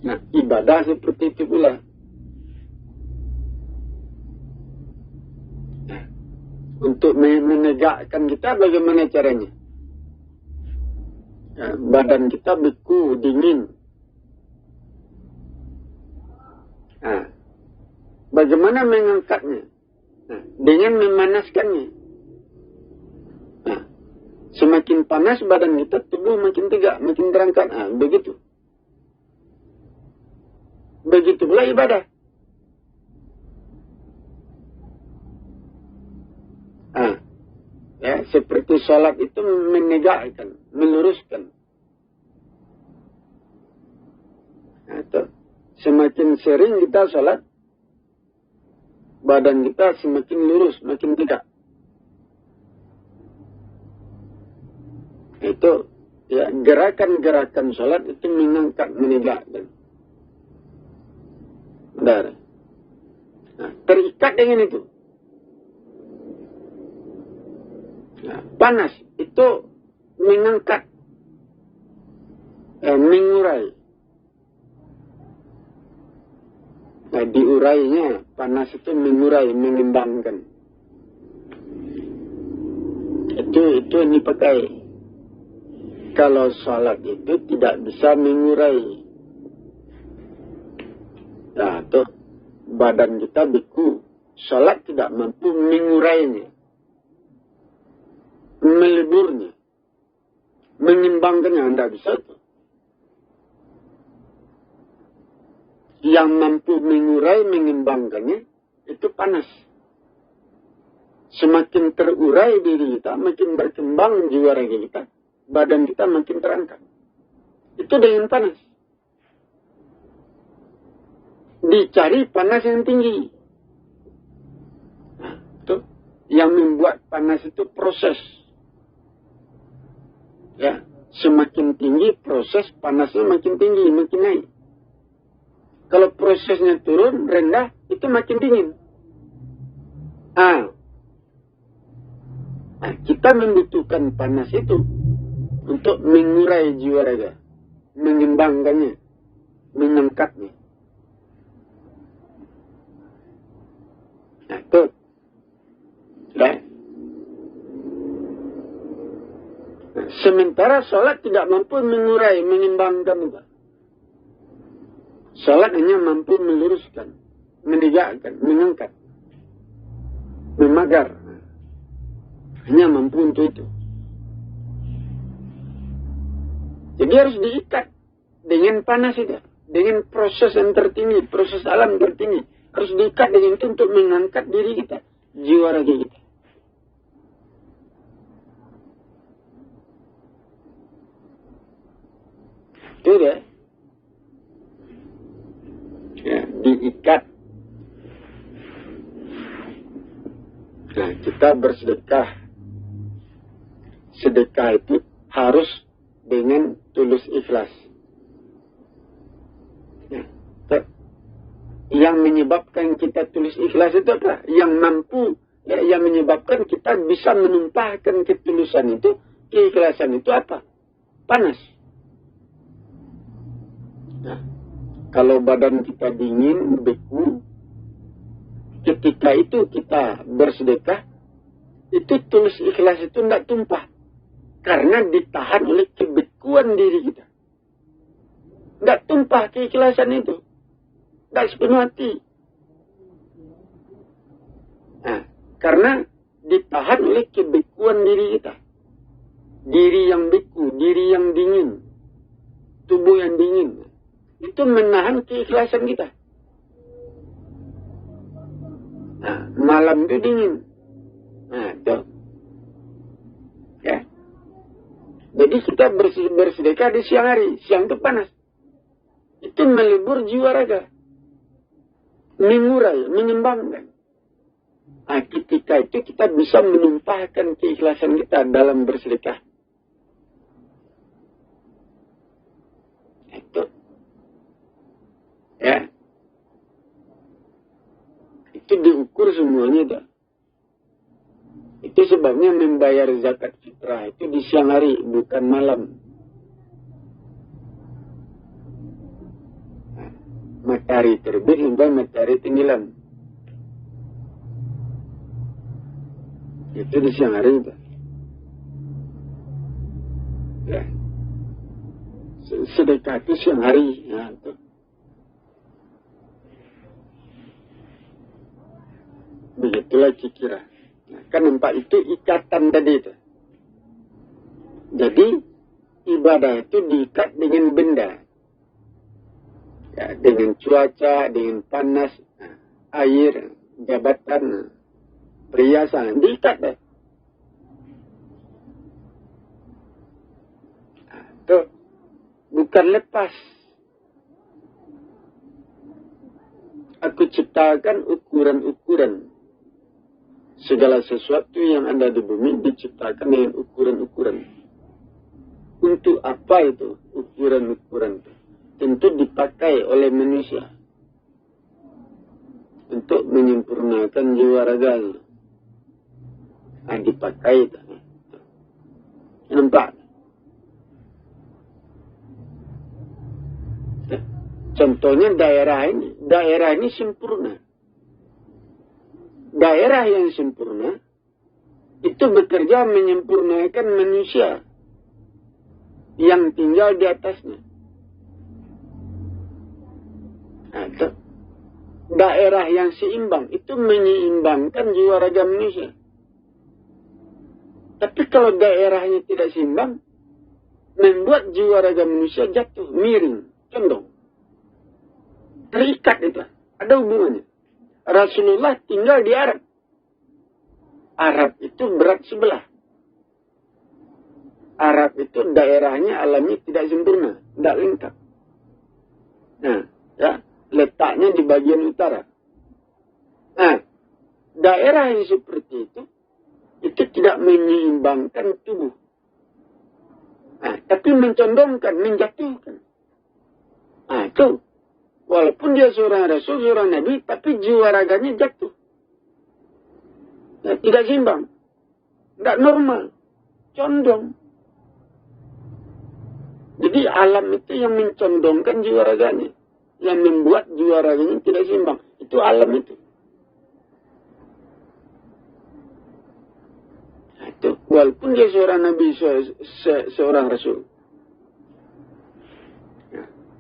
Nah, ibadah seperti itu pula. Nah, untuk menegakkan kita bagaimana caranya? Ya, badan kita beku, dingin. Nah, bagaimana mengangkatnya? Nah, dengan memanaskannya. Nah, semakin panas badan kita, tubuh makin tegak, makin terangkat. Nah, begitu. Begitu pula ibadah. Nah, ya, seperti sholat itu menegakkan, meluruskan. Nah, itu. Semakin sering kita sholat, badan kita semakin lurus, makin tegak. Itu ya, gerakan-gerakan sholat itu mengangkat, menegakkan. Benar. Nah, terikat dengan itu. Nah, panas itu mengangkat, mengurai. Nah, diurainya, panas itu mengurai, mengembangkan. Itu yang dipakai. Kalau sholat itu tidak bisa mengurai. Nah, tuh badan kita beku. Sholat tidak mampu mengurainya, meleburnya, mengembangkannya. Tidak bisa tuh. Yang mampu mengurai, mengembangkannya, itu panas. Semakin terurai diri kita, makin berkembang jiwa raga kita, badan kita makin terangkat. Itu dengan panas. Dicari panas yang tinggi. Nah, itu yang membuat panas itu proses. Ya, semakin tinggi proses panasnya makin tinggi, makin naik. Kalau prosesnya turun, rendah, itu makin dingin. Nah, kita membutuhkan panas itu untuk mengurai jiwa raga, mengembangkannya, mengangkatnya. Nah, itu. Ya. Nah, sementara sholat tidak mampu mengurai, mengembangkan itu. Salat hanya mampu meluruskan, menegakkan, mengangkat, memagar. Hanya mampu untuk itu. Jadi harus diikat dengan panas itu, dengan proses yang tertinggi, proses alam tertinggi. Harus diikat dengan itu untuk mengangkat diri kita, jiwa raga kita. Itu dia. Ya, diikat. Nah, kita bersedekah. Sedekah itu harus dengan tulus ikhlas. Ya, yang menyebabkan kita tulus ikhlas itu apa? Yang mampu, ya, yang menyebabkan kita bisa menumpahkan ketulusan itu, keikhlasan itu apa? Panas. Nah, kalau badan kita dingin, beku, ketika itu kita bersedekah, itu tulus ikhlas itu tidak tumpah. Karena ditahan oleh kebekuan diri kita. Tidak tumpah keikhlasan itu. Tidak sepenuh hati. Nah, karena ditahan oleh kebekuan diri kita. Diri yang beku, diri yang dingin, tubuh yang dingin. Itu menahan keikhlasan kita. Nah, malam itu dingin. Nah, itu. Ya. Jadi kita bersedekah di siang hari. Siang itu panas. Itu melebur jiwa raga. Mengurai, mengembangkan. Nah, ketika itu kita bisa menumpahkan keikhlasan kita dalam bersedekah. Itu. Ya. Itu diukur semuanya dah. Itu sebabnya membayar zakat fitrah itu di siang hari, bukan malam. Matahari terbit hingga matahari tenggelam. Itu di siang hari itu. Ya. Sedekah itu siang hari. Ya, itu. Begitulah kira. Nah, kan nampak itu ikatan tadi itu. Jadi ibadah itu diikat dengan benda. Ya, dengan cuaca, dengan panas, air, jabatan, perhiasan, diikat deh. Nah, itu bukan lepas. Aku ciptakan ukuran-ukuran. Segala sesuatu yang ada di bumi diciptakan dengan ukuran-ukuran. Untuk apa itu ukuran-ukuran itu? Tentu dipakai oleh manusia. Untuk menyempurnakan jiwa raganya. Nah, dipakai itu. Nampak? Contohnya daerah ini sempurna. Daerah yang sempurna itu bekerja menyempurnakan manusia yang tinggal di atasnya. Nah, daerah yang seimbang itu menyeimbangkan jiwa raga manusia. Tapi kalau daerahnya tidak seimbang, membuat jiwa raga manusia jatuh, miring, condong. Terikat itu. Ada hubungannya. Rasulullah tinggal di Arab. Arab itu berat sebelah. Arab itu daerahnya alamnya tidak sempurna, tidak lengkap. Nah, ya, letaknya di bagian utara. Nah, daerah yang seperti itu tidak menyeimbangkan tubuh. Nah, tapi mencondongkan, menjatuhkan. Nah, itu. Walaupun dia seorang Rasul, seorang Nabi, tapi jiwa raganya jatuh. Ya, tidak seimbang. Tidak normal. Condong. Jadi alam itu yang mencondongkan jiwa raganya. Yang membuat jiwa raganya tidak seimbang. Itu alam itu. Nah, itu. Walaupun dia seorang Nabi, seorang Rasul.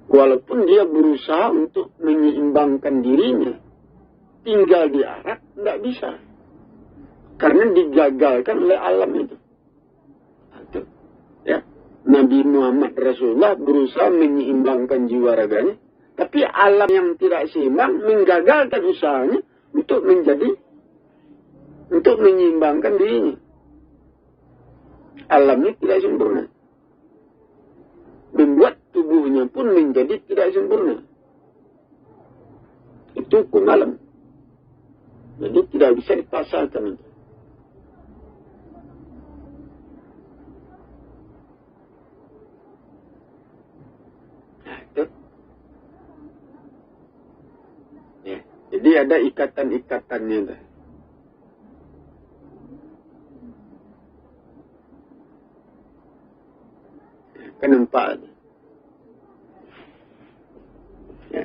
Walaupun dia berusaha untuk menyeimbangkan dirinya, tinggal di Arab, tidak bisa. Karena digagalkan oleh alam itu. Ya. Nabi Muhammad Rasulullah berusaha menyeimbangkan jiwa raganya, tapi alam yang tidak seimbang menggagalkan usahanya untuk menyeimbangkan dirinya. Alamnya tidak sempurna. Membuat tubuhnya pun menjadi tidak sempurna. Itu hukum alam. Jadi tidak bisa dipasarkan itu. Nah, itu. Ya. Jadi ada ikatan-ikatannya itu. Kan nampak. Ya.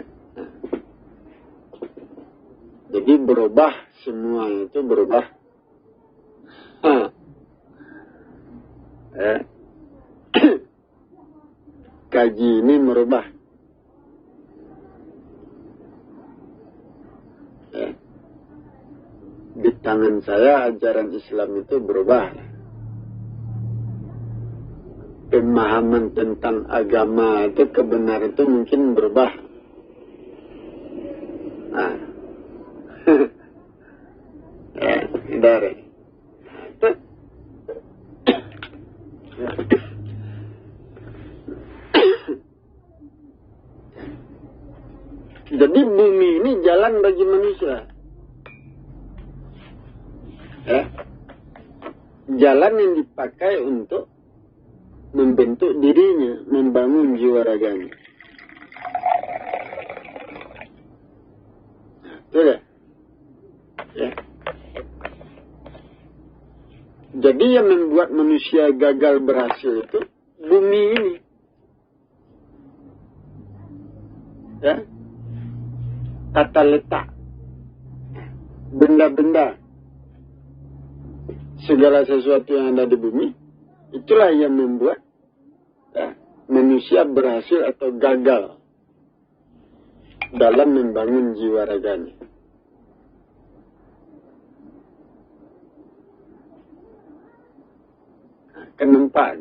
Jadi berubah semua itu berubah. Ya. Kaji ini merubah. Ya. Di tangan saya ajaran Islam itu berubah. Pemahaman tentang agama itu kebenaran itu mungkin berubah. Nah, ya, dari itu. Ya. Jadi bumi ini jalan bagi manusia. Ya. Jalan yang dipakai untuk membentuk dirinya, membangun jiwa raganya. Nah, itu ya. Ya. Jadi yang membuat manusia gagal berhasil itu bumi ini. Ya. Tata letak benda-benda, segala sesuatu yang ada di bumi, itulah yang membuat manusia berhasil atau gagal dalam membangun jiwa raganya. Kenapa?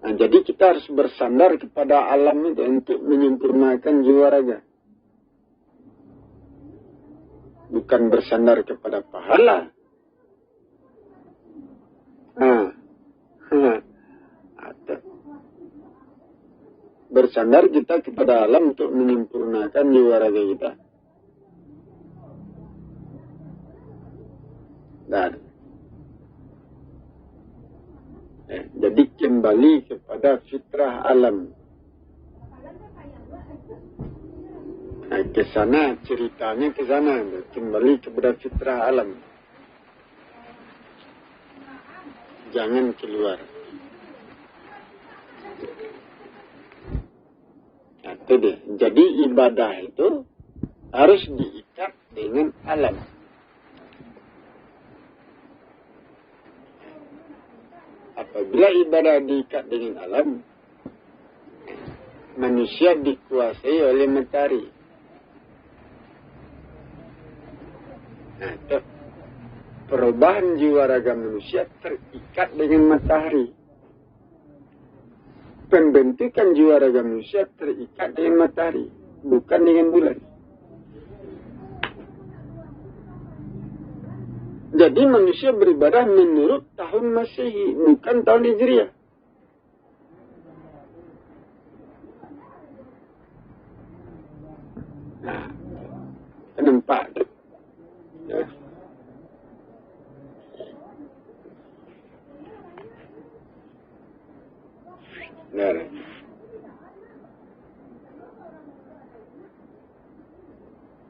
Nah, jadi kita harus bersandar kepada alam itu untuk menyempurnakan jiwa raga. Bukan bersandar kepada pahala. Bersandar kita kepada alam untuk menyempurnakan jiwa raga kita. Dan jadi kembali kepada fitrah alam. Nah, ke sana ceritanya ke sana, kembali kepada fitrah alam. Jangan keluar. Nah, itu deh. Jadi ibadah itu harus diikat dengan alam. Apabila ibadah diikat dengan alam, manusia dikuasai oleh matahari. Nah, perubahan jiwa raga manusia terikat dengan matahari. Pembentukan jiwa raga manusia terikat dengan matahari, bukan dengan bulan. Jadi manusia beribadah menurut tahun Masehi, bukan tahun Hijriah. Nah, nampak. Ya.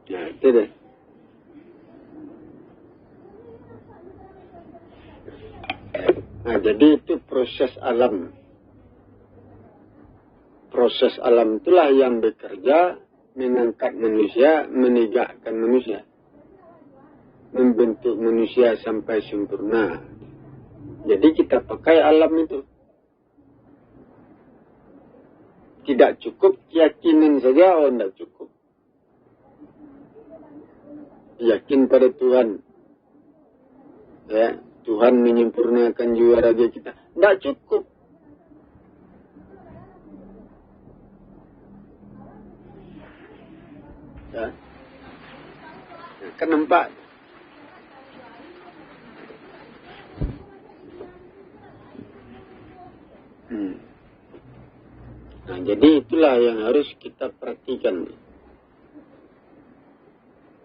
Nah, itu deh. Nah, jadi itu proses alam. Proses alam itulah yang bekerja, mengangkat manusia, menegakkan manusia. Membentuk manusia sampai sempurna. Jadi kita pakai alam itu. Tidak cukup keyakinan saja, tidak cukup. Yakin pada Tuhan. Ya. Tuhan menyempurnakan jiwa raga kita. Tidak cukup. Ya. Kan nampak. Nah, jadi itulah yang harus kita perhatikan.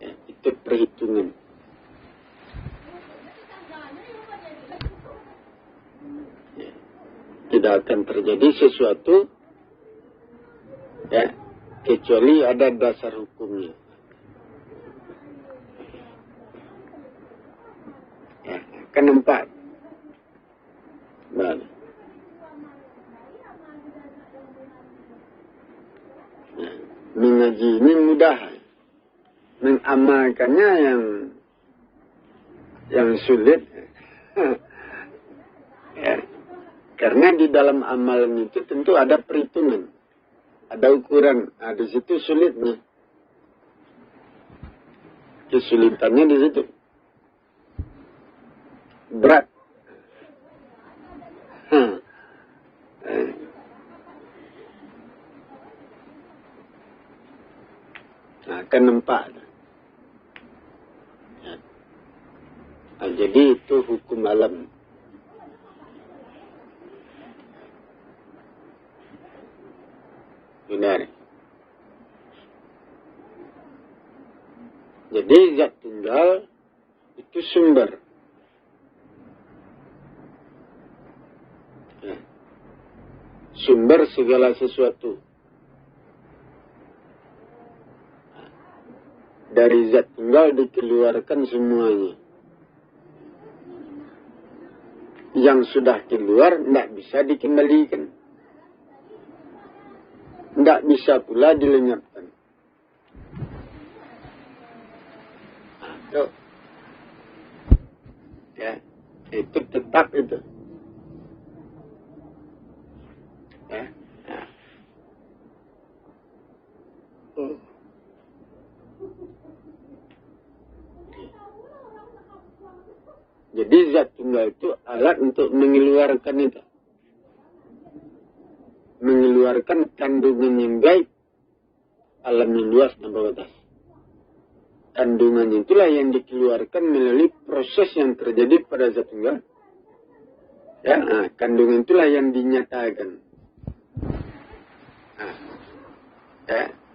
Ya, itu perhitungan. Tidak akan terjadi sesuatu ya, kecuali ada dasar hukumnya. Ya, akan nampak. Nah, mengaji ini mudah, mengamalkannya yang sulit. Ya. Karena di dalam amalan itu tentu ada perhitungan, ada ukuran. Nah, di situ sulitnya, kesulitannya di situ, berat. Nah, akan nampak. Nah, jadi itu hukum alam. Benar. Jadi zat tunggal itu sumber. Ya. Sumber segala sesuatu. Dari zat tunggal dikeluarkan semuanya. yang sudah keluar tidak bisa dikembalikan. Tidak bisa pula dilenyapkan. Nah, ya, itu tetap itu. Ya. Nah. Jadi zat tunggal itu alat untuk mengeluarkan itu. Mengeluarkan kandungan yang gaib. Alam yang luas tanpa batas. Kandungan itulah yang dikeluarkan melalui proses yang terjadi pada zat tunggal. Ya, nah, kandungan itulah yang dinyatakan. Nah, ya.